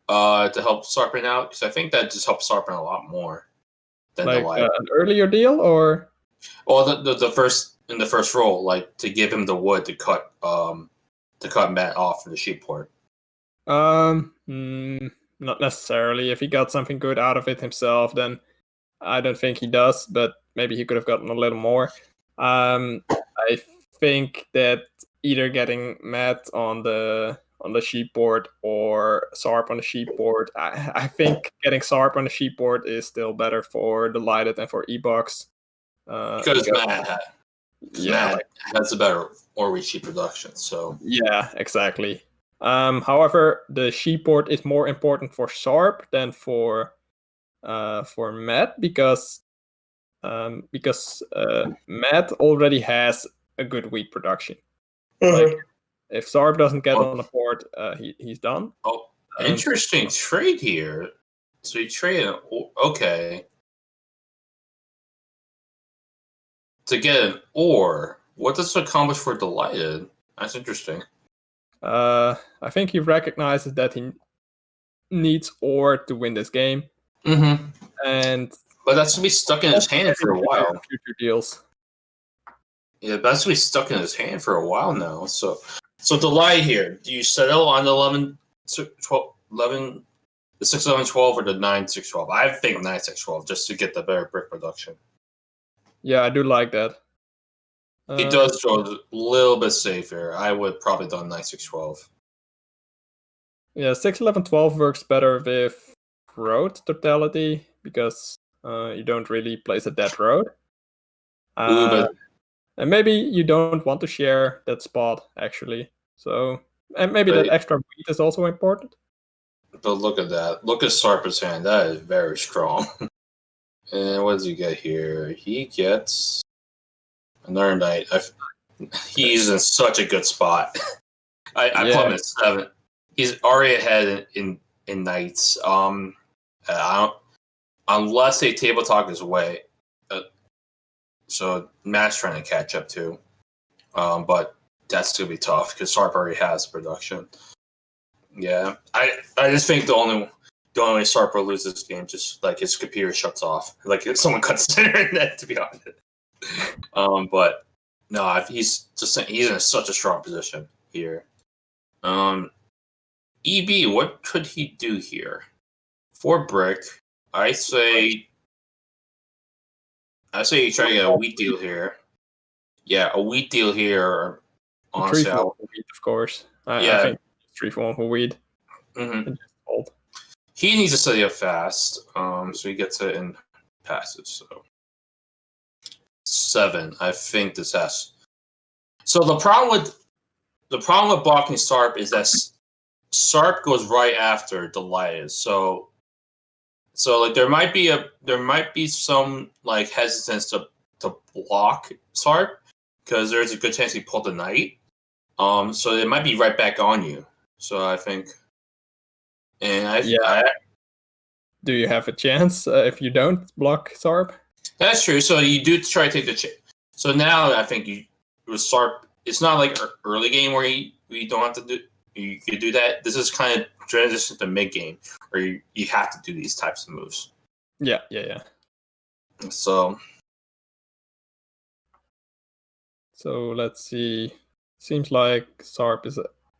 to help Sarpin out? Because I think that just helps Sarpin a lot more than DyLighted. An earlier deal, or the first roll, like to give him the wood to cut Matt off from the sheep port. Not necessarily. If he got something good out of it himself, then I don't think he does, but maybe he could have gotten a little more. I think that either getting Matt on the sheep board or Sarp on the sheep board, I think getting Sarp on the sheep board is still better for DyLighted and for E-Box. Because Matt has a better Orwe sheep production. So yeah, exactly. However, the sheep board is more important for Sarp than for Matt, because Matt already has a good wheat production. Like, if Sarp doesn't get on the board, he's done. Oh, interesting trade here. So he traded. Okay. To get an ore, what does it accomplish for DyLighted? That's interesting. I think he recognizes that he needs ore to win this game. Mm-hmm. But that's gonna be stuck in his hand for a while. Future deals. Yeah, that's gonna be stuck in his hand for a while now. So DyLighted here. Do you settle on the 11, 12, the 6, 11, 12, or the 9, 6, 12? I think 9, 6, 12, just to get the better brick production. Yeah, I do like that. He does go a little bit safer. I would probably done 9, 6, 12. Yeah, 6, 11, 12 works better with road totality, because you don't really place a dead road. And maybe you don't want to share that spot, actually. So, and maybe that extra wheat is also important. But look at that. Look at Sarp's hand. That is very strong. And what does he get here? He gets another knight. He's in such a good spot. I put him at 7. He's already ahead in knights. Unless they table talk his way. So Matt's trying to catch up too. But that's gonna be tough because Sarp already has production. Yeah, I just think the only way Sarp will lose this game, just like his computer shuts off, like if someone cuts the internet, to be honest. But no, he's in such a strong position here. EB, what could he do here? For brick, I say you try to get a wheat deal here. Yeah, a wheat deal here. Honestly, 3 for wheat, of course. I think 3 for 1 for wheat. Mm-hmm. He needs to study up fast, so he gets it in passes. So 7, I think this has. So the problem with blocking Sarp is that Sarp goes right after DyLighted. So like there might be some like hesitance to block Sarp because there's a good chance he pulled the knight. So it might be right back on you. So I think. And do you have a chance if you don't block Sarp? That's true. So you do try to take the chip. So now I think you with Sarp, it's not like early game where you don't have to do. You could do that. This is kind of transition to mid game where you have to do these types of moves. Yeah. So let's see. Seems like Sarp is.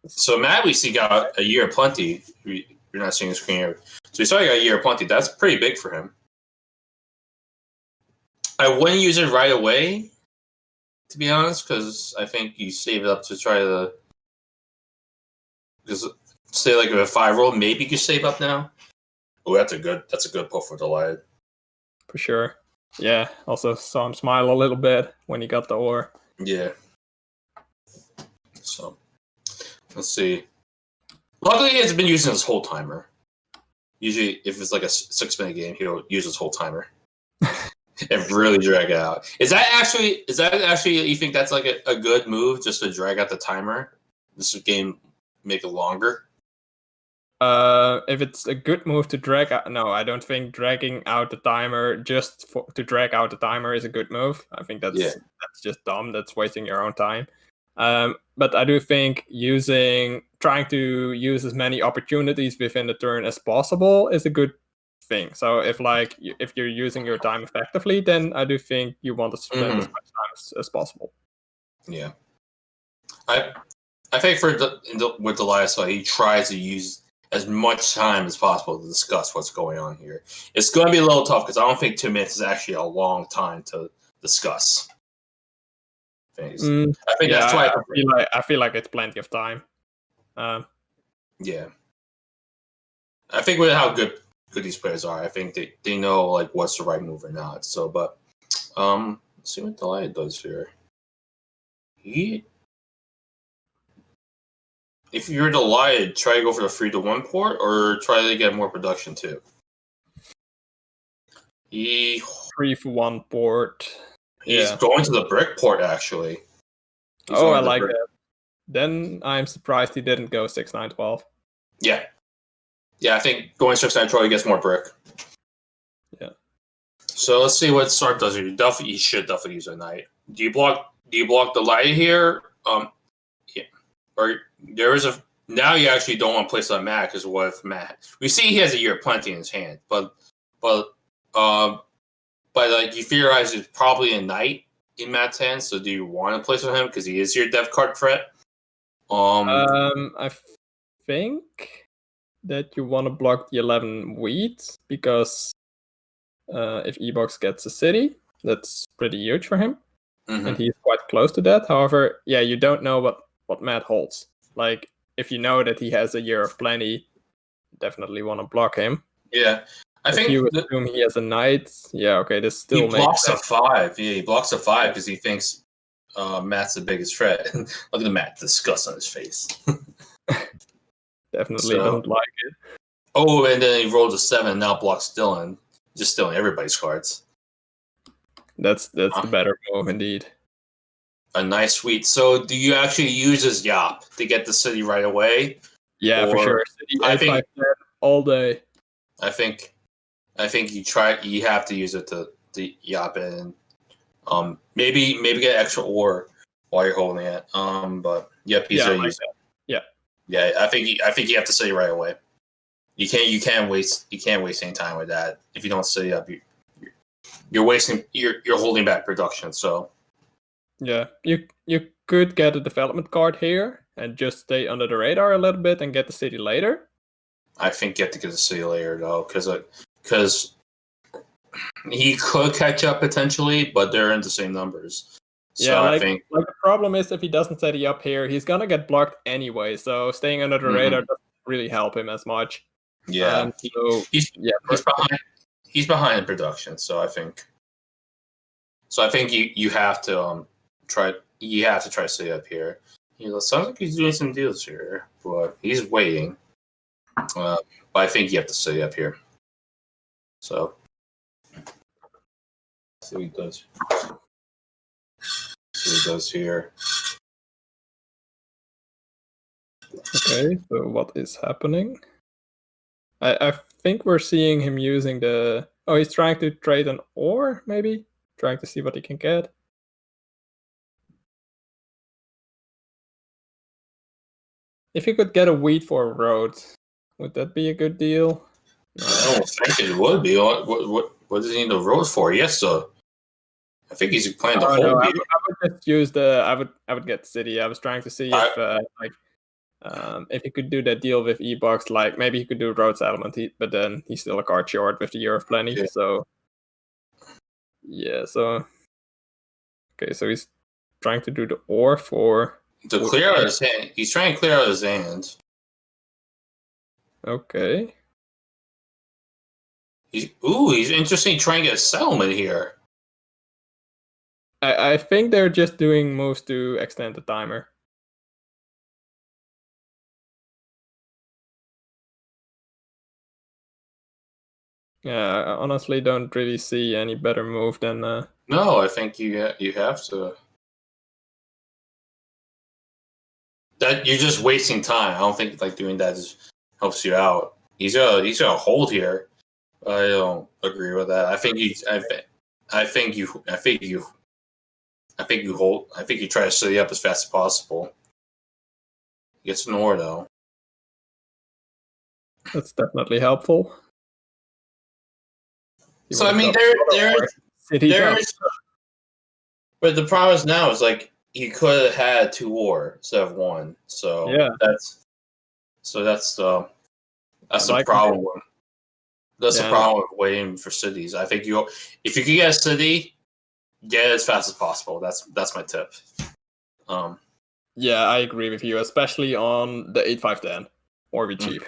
So Matt, we see got a year of plenty. You're not seeing the screen here. So we saw he got a year of plenty. That's pretty big for him. I wouldn't use it right away, to be honest, because I think you save it up to try to. Because say like with a 5-roll, maybe you could save up now. Oh, that's a good pull for DyLighted. For sure. Yeah. Also saw him smile a little bit when he got the ore. Yeah. So let's see. Luckily, he has been using his whole timer. Usually, if it's like a 6-minute game, he'll use his whole timer and really drag it out. Is that actually? You think that's like a good move, just to drag out the timer? This game make it longer. If it's a good move to drag out, no, I don't think dragging out the timer to drag out the timer is a good move. I think that's just dumb. That's wasting your own time. But I do think trying to use as many opportunities within the turn as possible is a good thing. So if you're using your time effectively, then I do think you want to spend as much time as possible. Yeah, I think with DyLighted, he tries to use as much time as possible to discuss what's going on here. It's going to be a little tough because I don't think 2 minutes is actually a long time to discuss things. I think that's why I feel like it's plenty of time. Yeah, I think with how good these players are, I think they know like what's the right move or not. So, but let's see what DyLighted does here. If you're DyLighted, try to go for the 3-to-1 port or try to get more production too. 3-for-1 port. He's going to the brick port actually. I like that. Then I'm surprised he didn't go 6-9-12. Yeah, I think going 6-9-12 he gets more brick. Yeah. So let's see what Sarp does here. You should definitely use a knight. Do you block DyLighted here? Yeah. Or there is now you actually don't want to place on Matt because what if Matt? We see he has a year of plenty in his hand, but like you theorize it's probably a knight in Matt's hand. So do you want to place on him because he is your dev card threat? I think that you want to block the 11 wheat because if E-Box gets a city, that's pretty huge for him, and he's quite close to that. However, yeah, you don't know what Matt holds. Like if you know that he has a year of plenty, definitely want to block him. Yeah. I think you assume he has a knight. Yeah, okay, this still he blocks a 5. Yeah, he blocks a 5 because he thinks Matt's the biggest threat. Look at Matt, disgust on his face. Definitely doesn't like it. Oh, and then he rolled a 7 and now blocks Dylan. Just stealing everybody's cards. That's the better move indeed. A nice sweet. So do you actually use his Yop to get the city right away? Yeah, for sure. City I think all day. I think you have to use it to Yop and maybe get extra ore while you're holding it. But yep, he's gonna use it. Yeah. I think you have to city right away. You can't waste any time with that. If you don't city up, you're wasting. You're holding back production. So yeah, you could get a development card here and just stay under the radar a little bit and get the city later. I think you have to get the city later though, because he could catch up potentially, but they're in the same numbers. So I think the problem is if he doesn't set it up here, he's gonna get blocked anyway. So staying under the radar doesn't really help him as much. Yeah, he's behind in production. So I think you have to try. You have to try to stay up here. Sounds like he's doing some deals here, but he's waiting. But I think you have to stay up here. So see what he does. See what he does here. Okay, so what is happening? I think we're seeing him using the Oh, he's trying to trade an ore, maybe? Trying to see what he can get. If he could get a wheat for a road, would that be a good deal? I don't think it would be. What does he need the road for? Yes, so I think he's planning to Oh no, hold I here. would just use the. I would get city. I was trying to see if he could do that deal with E-Box, like maybe he could do road settlement, but then he's still a card short with the Year of Plenty. Yeah. So yeah, so okay, so he's trying to do the ore for To clear out his hand. He's trying to clear out his hand. Okay. He's interesting trying to get a settlement here. I think they're just doing moves to extend the timer. Yeah, I honestly don't really see any better move than. No, I think you have to. That you're just wasting time. I don't think like doing that just helps you out. He's gonna hold here. I don't agree with that. I think you hold. I think you try to city up as fast as possible. He gets an ore though. That's definitely helpful. So I mean, there's, but the problem is now is like he could have had 2 ore instead of 1. So yeah, that's the problem. That's the problem with waiting for cities. I think if you can get a city, get it as fast as possible. That's my tip. Yeah, I agree with you, especially on the 8-5-10 or be cheap.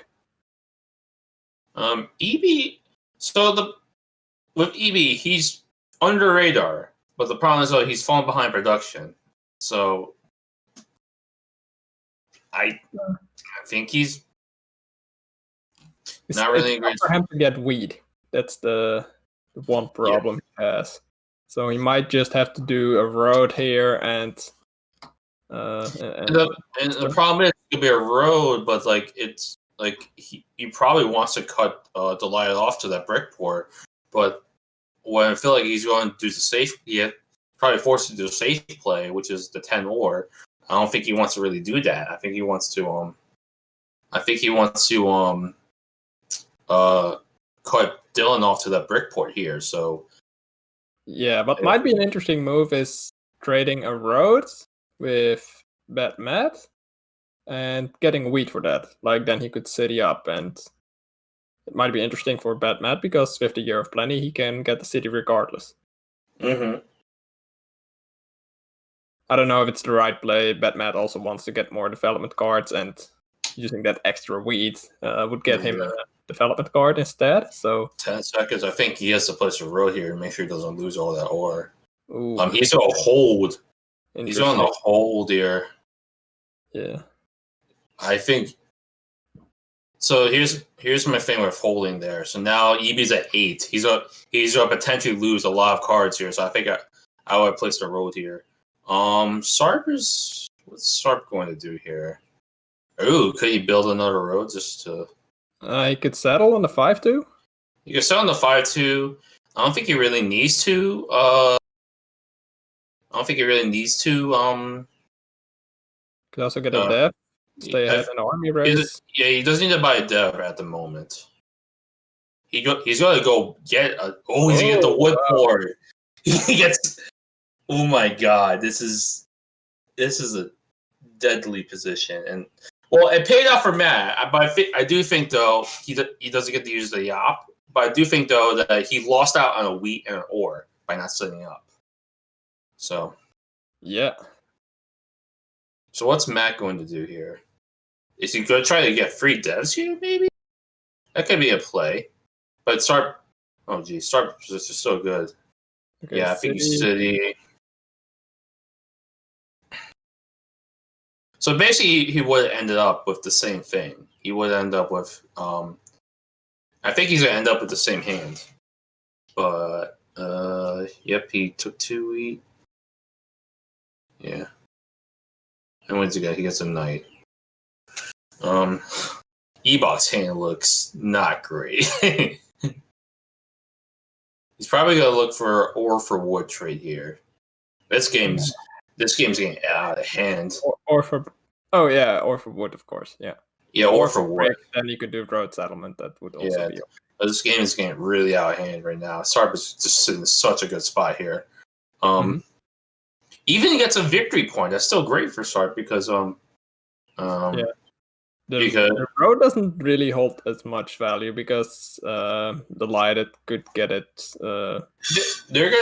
EB. So with EB, he's under radar, but the problem is he's falling behind production. So I think he's not really great for him to get weed. That's the one problem he has. So he might just have to do a road here and the problem is it could be a road, but like it's like he probably wants to cut DyLighted off to that brick port, but when I feel like he's going to do the safe, he probably forced to do a safe play, which is the 10 ore. I don't think he wants to really do that. I think he wants to cut Dylan off to that brick port here. So yeah, but might be an interesting move is trading a road with Bad Matt and getting wheat for that. Like then he could city up, and it might be interesting for Bad Matt because with the Year of Plenty he can get the city regardless. Mm-hmm. I don't know if it's the right play. Bad Matt also wants to get more development cards, and using that extra wheat would get him a development card instead. So 10 seconds. I think he has to place a road here and make sure he doesn't lose all that ore. Ooh. He's on a hold. He's on a hold here. Yeah. I think so. Here's my thing with holding there. So now EB's at 8. He's gonna potentially lose a lot of cards here. So I think I would place the road here. What's Sarp going to do here? Ooh, could he build another road just to? He could settle on the 5-2. He could settle on the 5-2. I don't think he really needs to. Could also get a dev. Stay ahead in the army race. He doesn't need to buy a dev at the moment. He's going to go get he's going to get the wood board. He gets. Oh my god, this is a deadly position, and well, it paid off for Matt. But I do think though he doesn't get to use the Yop. But I do think though that he lost out on a wheat and an ore by not setting up. So yeah. So what's Matt going to do here? Is he going to try to get free devs here? Maybe that could be a play. But Sarp, Sarp is just so good. Okay, yeah, I think City. So basically, he would have ended up with the same thing. He would end up with, I think he's going to end up with the same hand. But, yep, he took 2 wheat. Yeah. And what's he got? He gets a knight. E-Box hand looks not great. He's probably gonna look for ore for wood trade here. This game's getting out of hand. Or for or for wood, of course. Yeah. Yeah, or for wood. Then you could do road settlement. That would also be. But this game is getting really out of hand right now. Sarp is just sitting in such a good spot here. Even he gets a victory point. That's still great for Sarp because The road doesn't really hold as much value because DyLighted could get it. They're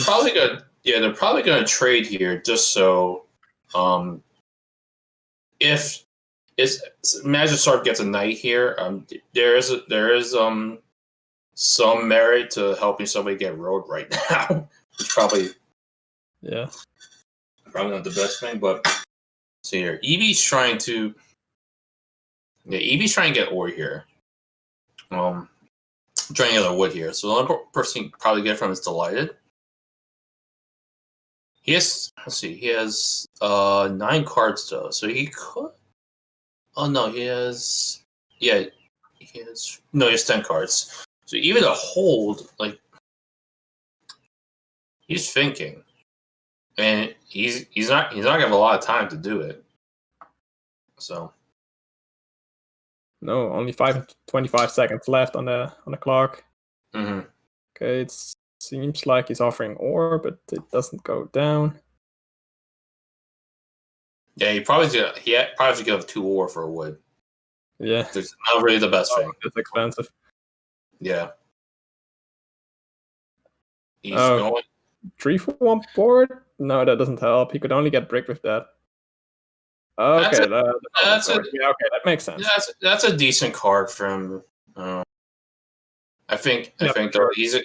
probably gonna trade here just so if imagine Sarp gets a knight here, there is some merit to helping somebody get road right now. It's probably not the best thing, but see here. EB's trying to get ore here. Trying to get a wood here. So the only person you can probably get from is DyLighted. He has 9 cards though, so he could. Oh no, he has 10 cards. So even a hold, like he's thinking, and he's not gonna have a lot of time to do it. So no, only 25 seconds left on the clock. Mm-hmm. Okay, it seems like he's offering ore, but it doesn't go down. Yeah, he probably should give 2 ore for a wood. Yeah, it's not really the best thing. It's expensive. Yeah. He's going 3 for 1 board. No, that doesn't help. He could only get brick with that. Okay, that makes sense. That's a decent card from. I think though his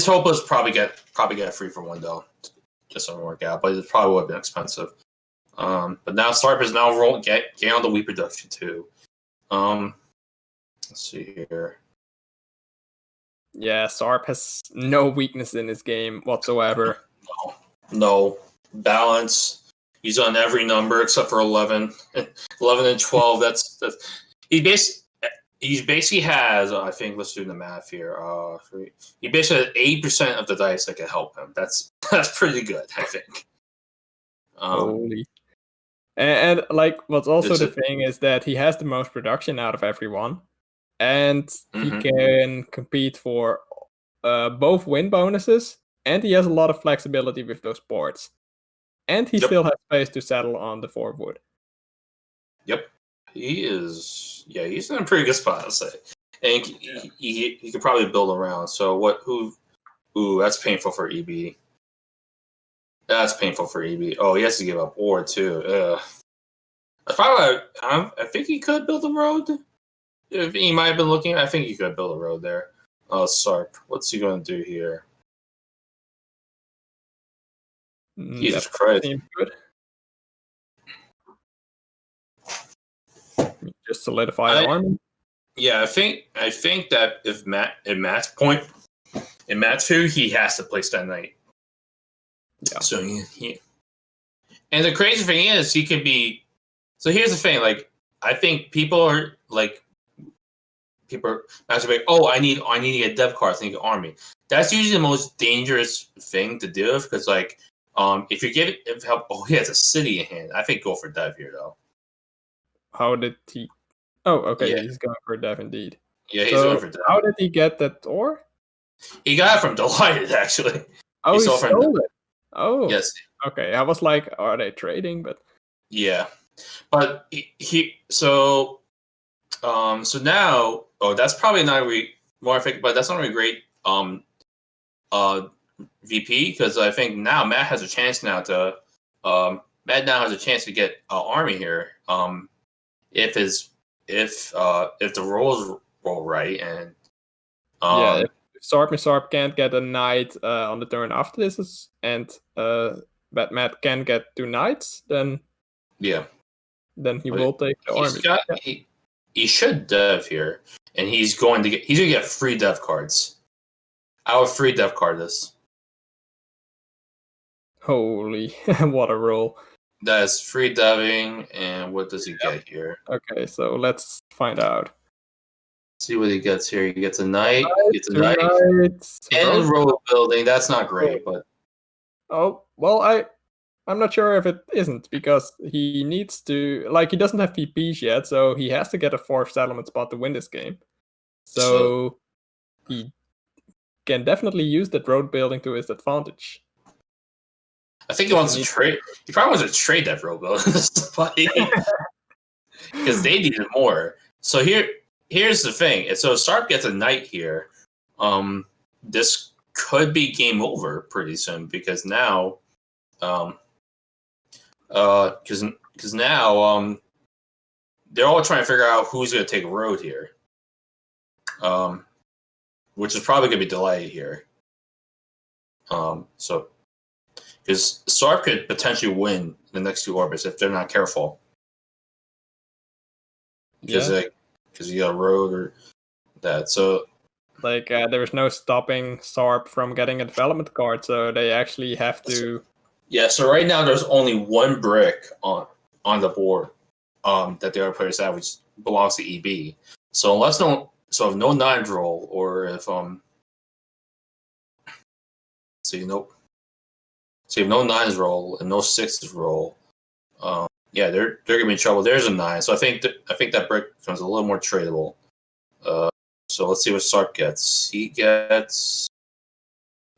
hope was probably get a 3 for 1 though, just doesn't work out. But it probably would have been expensive. But now Sarp is now getting on the wheat production too. Let's see here. Yeah, Sarp has no weakness in his game whatsoever. No balance. He's on every number except for 11. 11 and 12. He basically has. I think let's do the math here. He basically has 80% of the dice that can help him. That's pretty good, I think. Holy. And like, what's also the thing is that he has the most production out of everyone, and he can compete for both win bonuses, and he has a lot of flexibility with those boards, and he still has space to settle on the 4 wood. Yep, he is. Yeah, he's in a pretty good spot, I'd say, and he could probably build around. So what? Ooh, that's painful for EB. That's painful for EB. Oh, he has to give up ore too. I think he could build a road. If he might have been looking, I think he could build a road there. Oh, Sarp, what's he going to do here? Jesus Christ! Good. Just solidify the army. Yeah, I think that if Matt's point, in Matt's view, he has to place that knight. Yeah. So he and the crazy thing is he could be. So here's the thing, like I think people are like oh, I need to get dev cards, I need to get army. That's usually the most dangerous thing to do because like if you get help, oh he has a city in hand. I think go for dev here though. How did he? Oh, okay, yeah. He's going for dev indeed. Yeah, he's going for dev. How did he get that ore? He got it from DyLighted actually. Oh, he stole it. Oh, yes. Okay, I was like, are they trading? But yeah, but so now, that's probably not but that's not a great VP because I think now Matt has a chance now to get army here. If the rolls roll right and if Sarp can't get a knight on the turn after this but Matt can get 2 knights, then he will take the army. He should dev here, and he's going to get free dev cards. I would free dev card this. Holy, what a roll! That is free deving, and what does he get here? Okay, so let's find out. See what he gets here. He gets a knight. He gets a Two knight. knights. And road building. That's not great, but Oh, well, I'm not sure if it isn't, because he needs to, he doesn't have VPs yet, so he has to get a 4th settlement spot to win this game. So he can definitely use that road building to his advantage. I think he wants to trade. He probably wants to trade that road building because they need it more. So here's the thing. So Sarp gets a knight here. This could be game over pretty soon, because now, because now they're all trying to figure out who's going to take a road here. Which is probably going to be DyLighted here. So because Sarp could potentially win the next 2 orbits if they're not careful. Because you got a road or that. So there's no stopping Sarp from getting a development card, so they actually have to. Yeah. So right now there's only 1 brick on the board that the other players have, which belongs to EB. So if no 9s roll, or if so if no 9s roll and no 6s roll, they're gonna be in trouble. There's a 9, so I think that brick becomes a little more tradable. So let's see what Sarp gets. He gets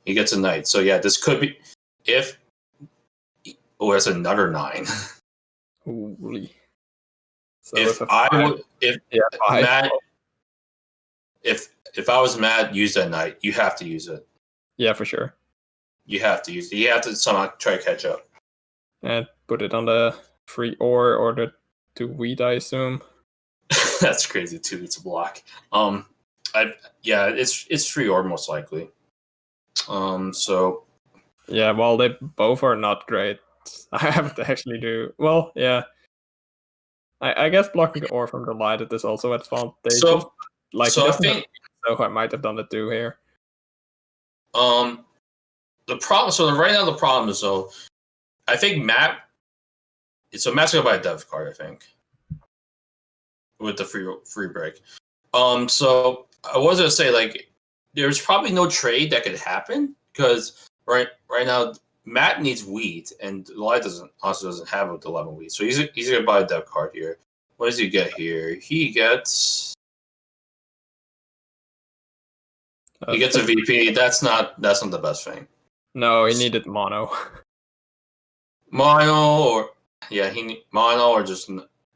a knight. So yeah, this could be if. Oh, that's another 9. Holy. So if I was Matt, use that knight. You have to use it. Yeah, for sure. You have to use it. You have to somehow try to catch up. And put it on the free or the 2 wheat, I assume. That's crazy. 2 wheat to block. It's free or most likely. So. Yeah, well, they both are not great. I have to actually do well. Yeah. I guess blocking the ore from DyLighted is also advantageous. So I might have done it too here. The problem. So right now the problem is I think Matt's gonna buy a dev card. I think with the free break. So I was gonna say there's probably no trade that could happen, because right now Matt needs wheat, and DyLighted doesn't have a 11 wheat, so he's gonna buy a dev card here. What does he get here? He gets a VP. That's not the best thing. No, he needed mono. Mono or just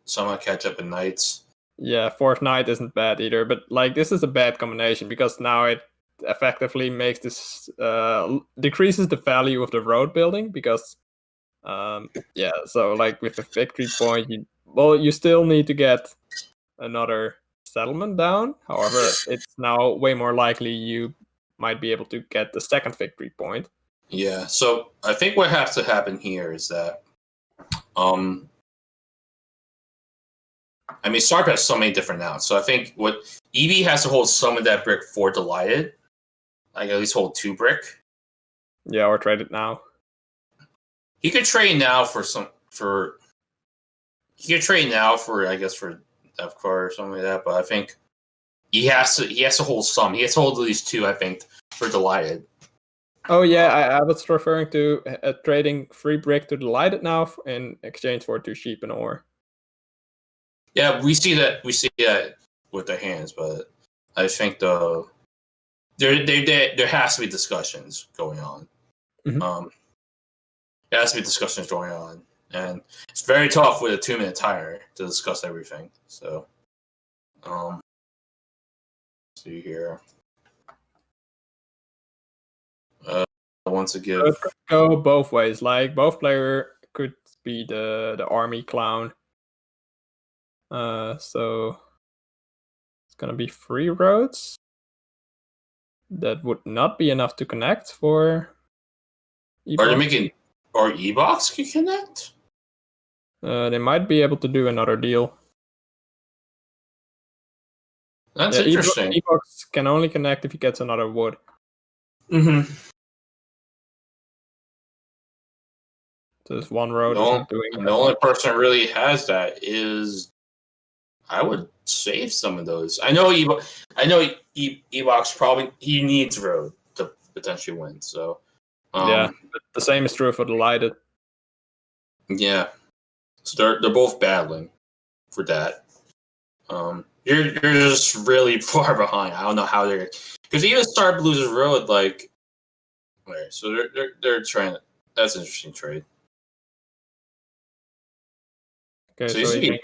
somehow catch up in knights. Yeah, 4th knight isn't bad either, but this is a bad combination, because now it effectively makes this decreases the value of the road building, because so with the victory point, you still need to get another settlement down. However, it's now way more likely you might be able to get the 2nd victory point. Yeah, so I think what has to happen here is that Sarp has so many different nouns, so I think what EV has to hold some of that brick for DyLighted, at least hold 2 brick. Yeah, or trade it now. He could trade now for I guess for dev card or something like that, but I think he has to hold some. He has to hold at least 2, I think, for DyLighted. Oh yeah, I was referring to trading free brick to DyLighted now in exchange for 2 sheep and ore. Yeah, we see that with their hands, but I think there has to be discussions going on. Mm-hmm. There has to be discussions going on, and it's very tough with a 2-minute timer to discuss everything. So, see here. I want to give. So it could go both ways. Both player could be the army clown. So it's gonna be 3 roads. That would not be enough to connect for. Are they making or E-Box can connect? They might be able to do another deal. That's interesting. E-Box can only connect if he gets another wood. Mm-hmm. So this 1 road is not doing. The only person who really has that is I would save some of those. I know Evox probably he needs road to potentially win. So Yeah, but the same is true for the lighted. Yeah, so they're both battling for that. You're just really far behind. I don't know how they're because even Sarp loses road like where. So they're trying to. That's an interesting trade. Okay, so he can get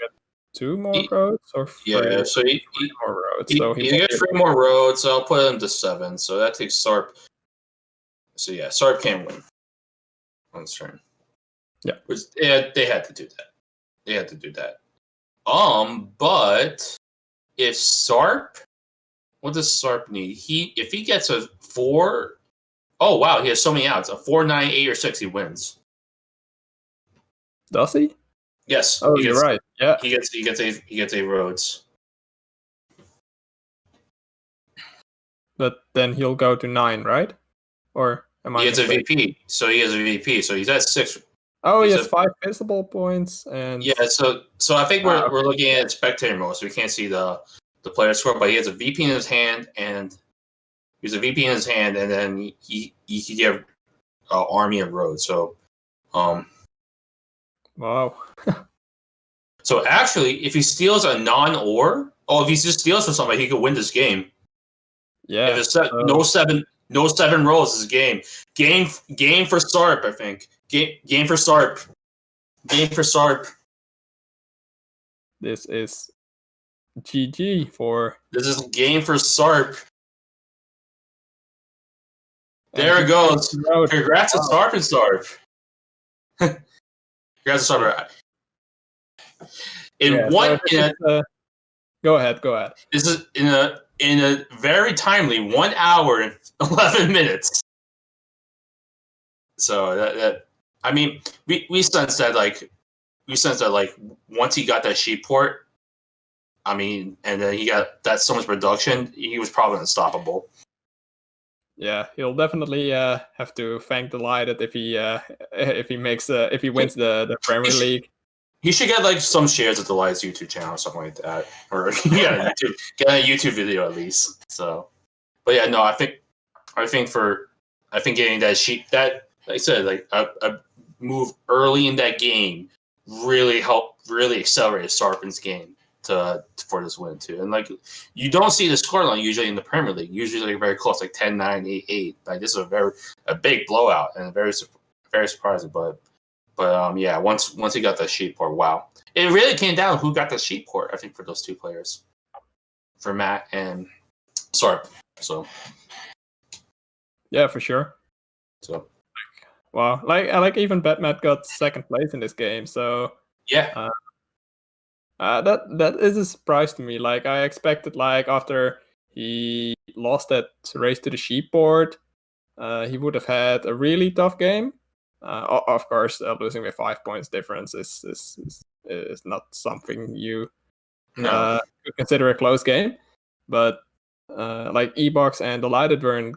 2 more roads or 3? Yeah, so he more roads. He, so he gets 3 more roads. So I'll put him to 7. So that takes Sarp. So yeah, Sarp can't win on this turn. Yeah, which they had to do that. They had to do that. But if Sarp, what does Sarp need? If he gets a 4, oh wow, he has so many outs. A 4, 9, 8, or 6, he wins. Does he? Yes. Oh, you're right. Yeah. He gets 8 roads. But then he'll go to 9, right? Or am I? He gets a VP. So he has a VP. So he's at 6. Oh, he has 5 visible points, and yeah. So I think we're looking at spectator mode, so we can't see the player score. But he has a VP in his hand, and then he can get an army of roads. So, wow. So actually, if he steals a non-ore, if he just steals from somebody, he could win this game. Yeah. If it's no 7 rolls is game. Game for Sarp, I think. Game for Sarp. Game for Sarp. This is GG for. This is game for Sarp. There it goes. Congrats to sarpinsarp. Congrats to sarpinsarp. Go ahead. This is in a very timely 1 hour and 11 minutes. So that I mean, we sensed that once he got that sheep port, I mean, and then he got that so much production, he was probably unstoppable. Yeah, he'll definitely have to thank DyLighted if he wins the Premier League. He should get some shares of DyLighted's YouTube channel or something like that, or get a YouTube video at least. So, but yeah, no, I think getting that sheep, that like I said, a move early in that game really accelerated Sarpin's game for this win too. And you don't see the scoreline usually in the Premier League. Usually very close, 10-9, 8-8. This is a big blowout and very surprising. But yeah, once he got the sheep port, wow, it really came down to who got the sheep port. I think for those 2 players, for Matt and Sarp. So yeah, for sure. So wow, even Batmat got 2nd place in this game. So yeah. That is a surprise to me. I expected, after he lost that race to the sheep board, he would have had a really tough game. Of course, losing with 5 points difference is not something you could consider a close game. But Ebox and DyLighted weren't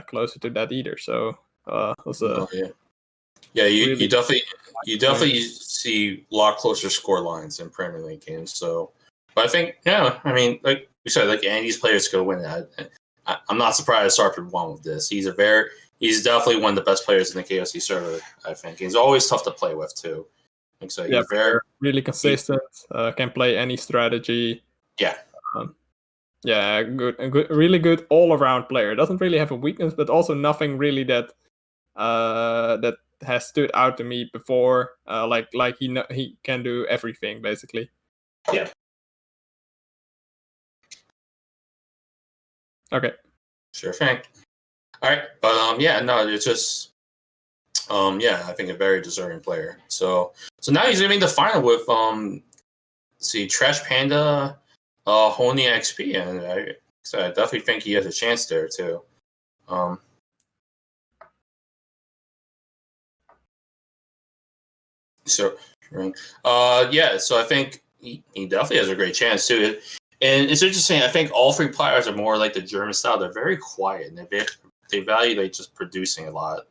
closer to that either. So you definitely see a lot closer score lines in Premier League games. So, but I think, I mean, like we said, any of these players could win that. I'm not surprised Sarp won with this. He's definitely one of the best players in the KOC server. I think he's always tough to play with too. So he's really consistent. Can play any strategy. Yeah. Good, really good all-around player. Doesn't really have a weakness, but also nothing really that has stood out to me before. He can do everything basically. Yeah. Okay. Sure thing. All right, but it's just I think a very deserving player. So now he's gonna make the final with Trash Panda, Honey XP, and I definitely think he has a chance there too. So I think he definitely has a great chance too. And it's interesting. I think all 3 players are more like the German style. They're very quiet and they value just producing a lot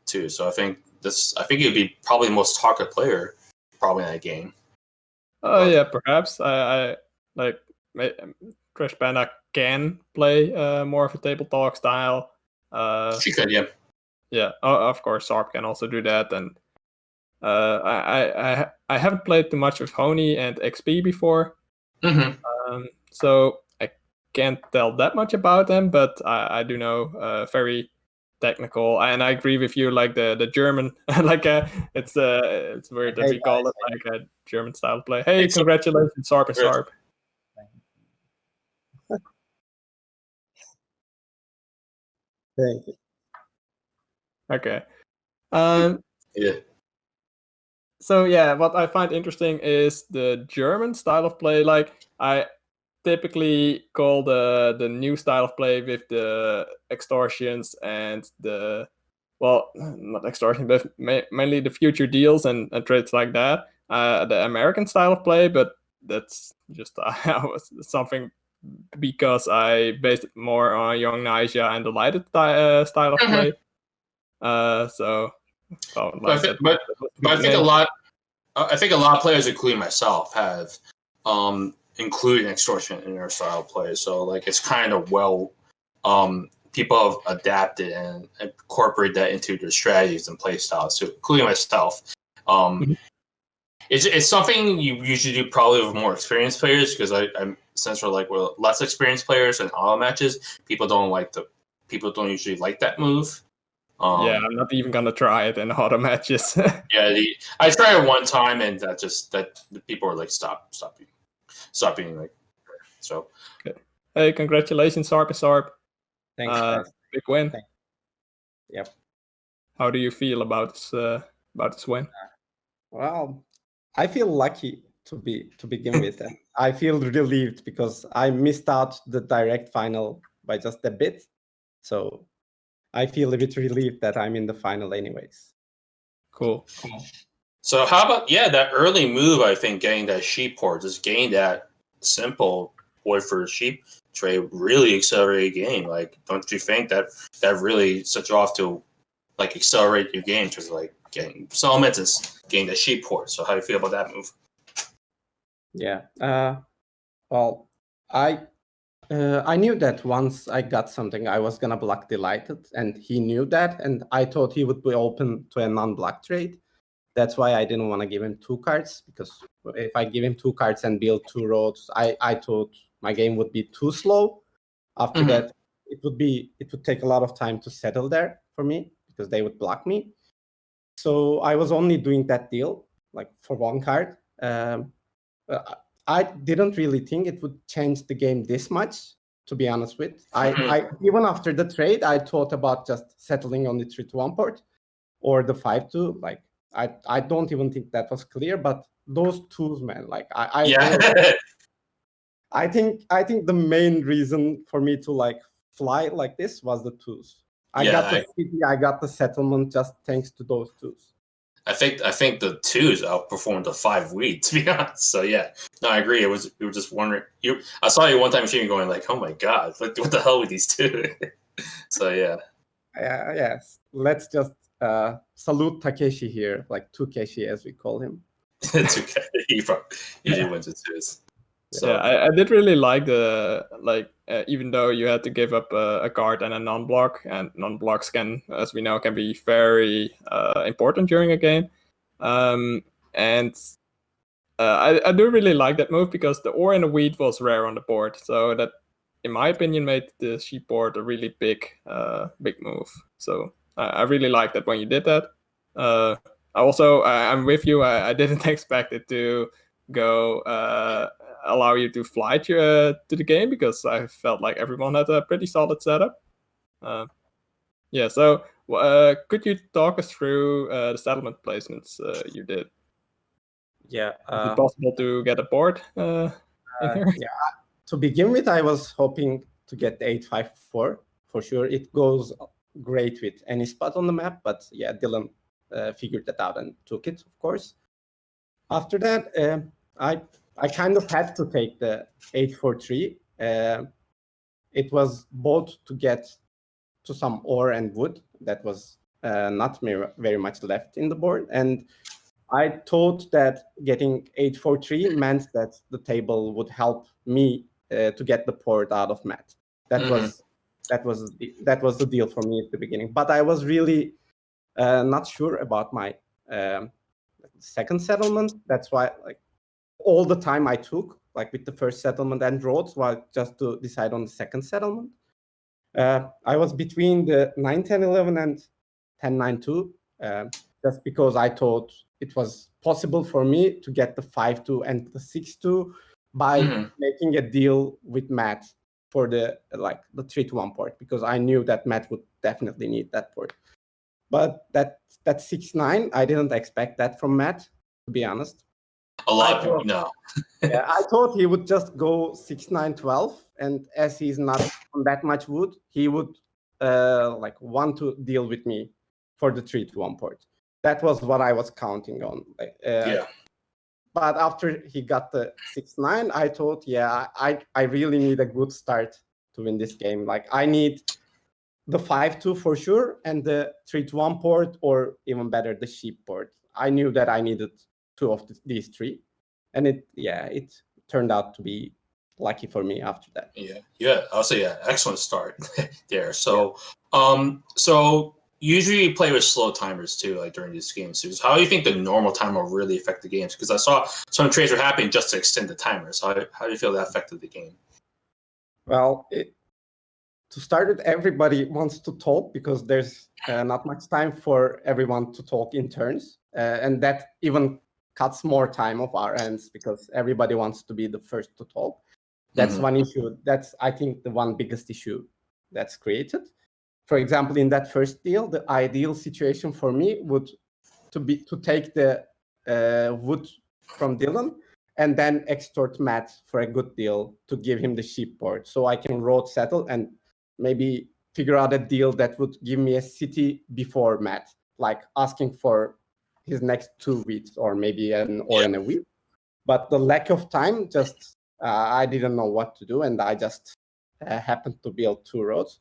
too. So I think he'd be probably the most talkative player probably in that game. Oh yeah, perhaps I like Crash Panda can play more of a table talk style. She could, yeah. Yeah, of course, Sarp can also do that, and I haven't played too much with Honey and XP before, so I can't tell that much about them, but I do know very technical, and I agree with you. Like the German, like it's weird that Hey we call guys, it like a German style play. Hey, It's so- congratulations, Sarp and Sarp. thank you. Okay. Um, Yeah. so yeah, what I find interesting is the German style of play. Like I typically call the new style of play with the extortions and the not extortion, but mainly the future deals and traits like that. The American style of play, but that's just something because I based it more on Young Naija and the DyLighted style of play. So felt like that. But that was a but good I think name. I think a lot of players, including myself, have included extortion in their style of play. So like it's kind of people have adapted and incorporated that into their strategies and play styles, so including myself. Mhm. It's something you usually do probably with more experienced players because I'm since we're like less experienced players in auto matches, people don't usually like that move. Yeah, I'm not even gonna try it in auto matches. Yeah, I tried it one time and that the people were like stop being like so. Good. Hey, congratulations, Sarp and Sarp. Thanks, guys. Big win. Thanks. Yep. How do you feel about this win? Well, I feel lucky to begin with. And I feel relieved because I missed out the direct final by just a bit. So I feel a bit relieved that I'm in the final anyways. Cool. So how about that early move? I think getting that sheep port, just getting that simple boy for sheep trade really accelerated your game. Like, don't you think that really set you off to like accelerate your game to like getting settlements and getting the sheep port? So how do you feel about that move? Yeah. Well, I knew that once I got something, I was gonna block DyLighted, and he knew that, and I thought he would be open to a non-block trade. That's why I didn't want to give him 2 cards, because if I give him 2 cards and build 2 roads, I thought my game would be too slow. After that, it would take a lot of time to settle there for me because they would block me. So I was only doing that deal like for 1 card. I didn't really think it would change the game this much, to be honest with. I even after the trade, I thought about just settling on the 3-1 port or the 5-2. Like I don't even think that was clear, but those twos, man, like I think the main reason for me to like fly like this was the twos. I got the city, I got the settlement just thanks to those twos. I think the twos outperformed the 5 weed, to be honest. So yeah, no, I agree. We were just wondering. I saw you one time streaming going like, "Oh my god, what the hell with these two?" So yeah. Yes. Let's just salute Takeshi here, like Takeshi as we call him. It's okay. He usually wins with twos. So. Yeah, I did really like even though you had to give up a card and a non-block, and non-blocks can, as we know, can be very important during a game. And I do really like that move because the ore and the wheat was rare on the board, so that, in my opinion, made the sheep board a really big move. So I really like that when you did that. I'm with you. I didn't expect it to go allow you to fly to the game because I felt like everyone had a pretty solid setup. So could you talk us through the settlement placements you did? Yeah. Is it possible to get a board in here? Yeah. To begin with, I was hoping to get the 854 for sure. It goes great with any spot on the map, but yeah, Dylan figured that out and took it, of course. After that, I kind of had to take the 843. It was both to get to some ore and wood that was not very much left in the board, and I thought that getting 8-4-3 meant that the table would help me to get the port out of Matt. That was the deal for me at the beginning. But I was really not sure about my second settlement. That's why, like, all the time I took, like with the first settlement and roads, was just to decide on the second settlement. I was between the 9-10-11 and 10-9-2, just because I thought it was possible for me to get the 5-2 and the 6-2 by making a deal with Matt for the 3-1 port, because I knew that Matt would definitely need that port. But that 6-9, I didn't expect that from Matt, to be honest. A lot of people know. Yeah, I thought he would just go 6-9-12, and as he's not on that much wood, he would want to deal with me for the 3-1 port. That was what I was counting on. But after he got the 6-9, I thought, I really need a good start to win this game. Like, I need the 5-2 for sure, and the 3-1 port, or even better, the sheep port. I knew that I needed two of these three, and it turned out to be lucky for me after that. I'll say excellent start there. So so usually you play with slow timers too, like during these games too. So how do you think the normal timer will really affect the games? Because I saw some trades were happening just to extend the timer. So how do you feel that affected the game? Well, to start with, everybody wants to talk because there's not much time for everyone to talk in turns, and that even cuts more time of our ends because everybody wants to be the first to talk. That's one issue. That's, I think, the one biggest issue that's created. For example, in that first deal, the ideal situation for me would to take the wood from Dylan and then extort Matt for a good deal to give him the sheep port, so I can road settle and maybe figure out a deal that would give me a city before Matt, like asking for his next 2 weeks or maybe in a week. But the lack of time, just I didn't know what to do, and I just happened to build 2 roads.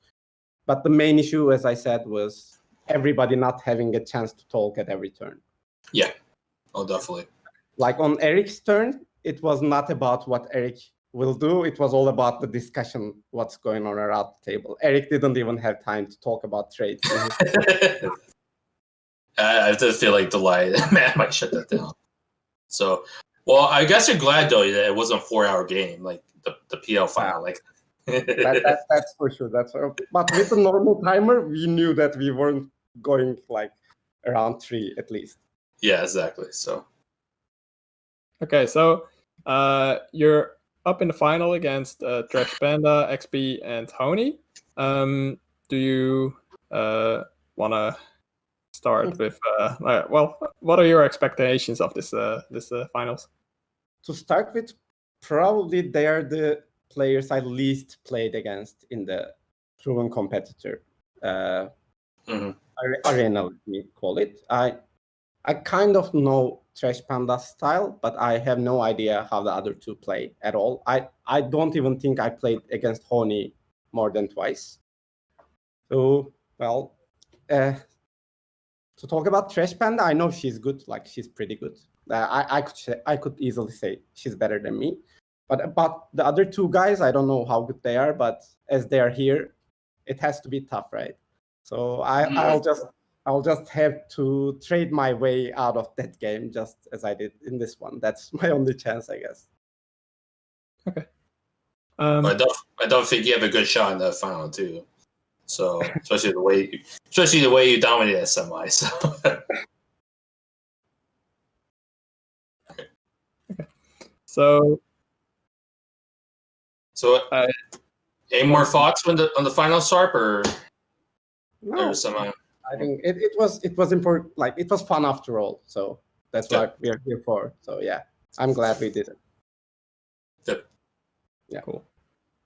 But the main issue, as I said, was everybody not having a chance to talk at every turn. Yeah, definitely. Like on Eric's turn, it was not about what Eric will do. It was all about the discussion, what's going on around the table. Eric didn't even have time to talk about trades. I just feel like DyLighted might shut that down. So, well, I guess you're glad though that it wasn't a 4-hour game like the PL final. Like that's for sure. But with the normal timer, we knew that we weren't going like around 3 at least. Yeah, exactly. So, okay, so you're up in the final against Trash Panda, XP, and Honey. Do you want to start with what are your expectations of this finals? To start with, probably they are the players I least played against in the proven competitor arena, let me call it. I kind of know Trash Panda's style, but I have no idea how the other two play at all. I don't even think I played against Honey more than twice. So, well, to talk about Trash Panda, I know she's good. Like, she's pretty good. I could easily say she's better than me. But about the other two guys, I don't know how good they are. But as they are here, it has to be tough, right? So I'll just have to trade my way out of that game, just as I did in this one. That's my only chance, I guess. Okay. I don't think you have a good shot in the final too. So especially the way you dominated a semi. So. Okay. So any more thoughts on the final Sarp or no? Semi? I think it was important. Like, it was fun after all. So that's what we are here for. So yeah, I'm glad we did it. Yep. Yeah. Cool.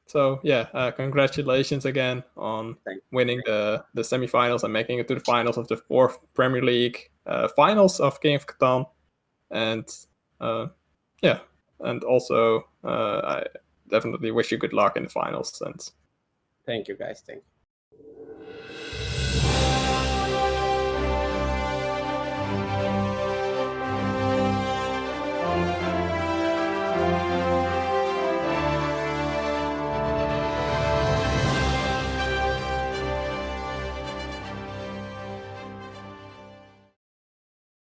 So yeah, congratulations again on winning the semifinals and making it to the finals of the 4th Premier League finals of Game of Catan, and and also I definitely wish you good luck in the finals. And thank you, guys. Thank you.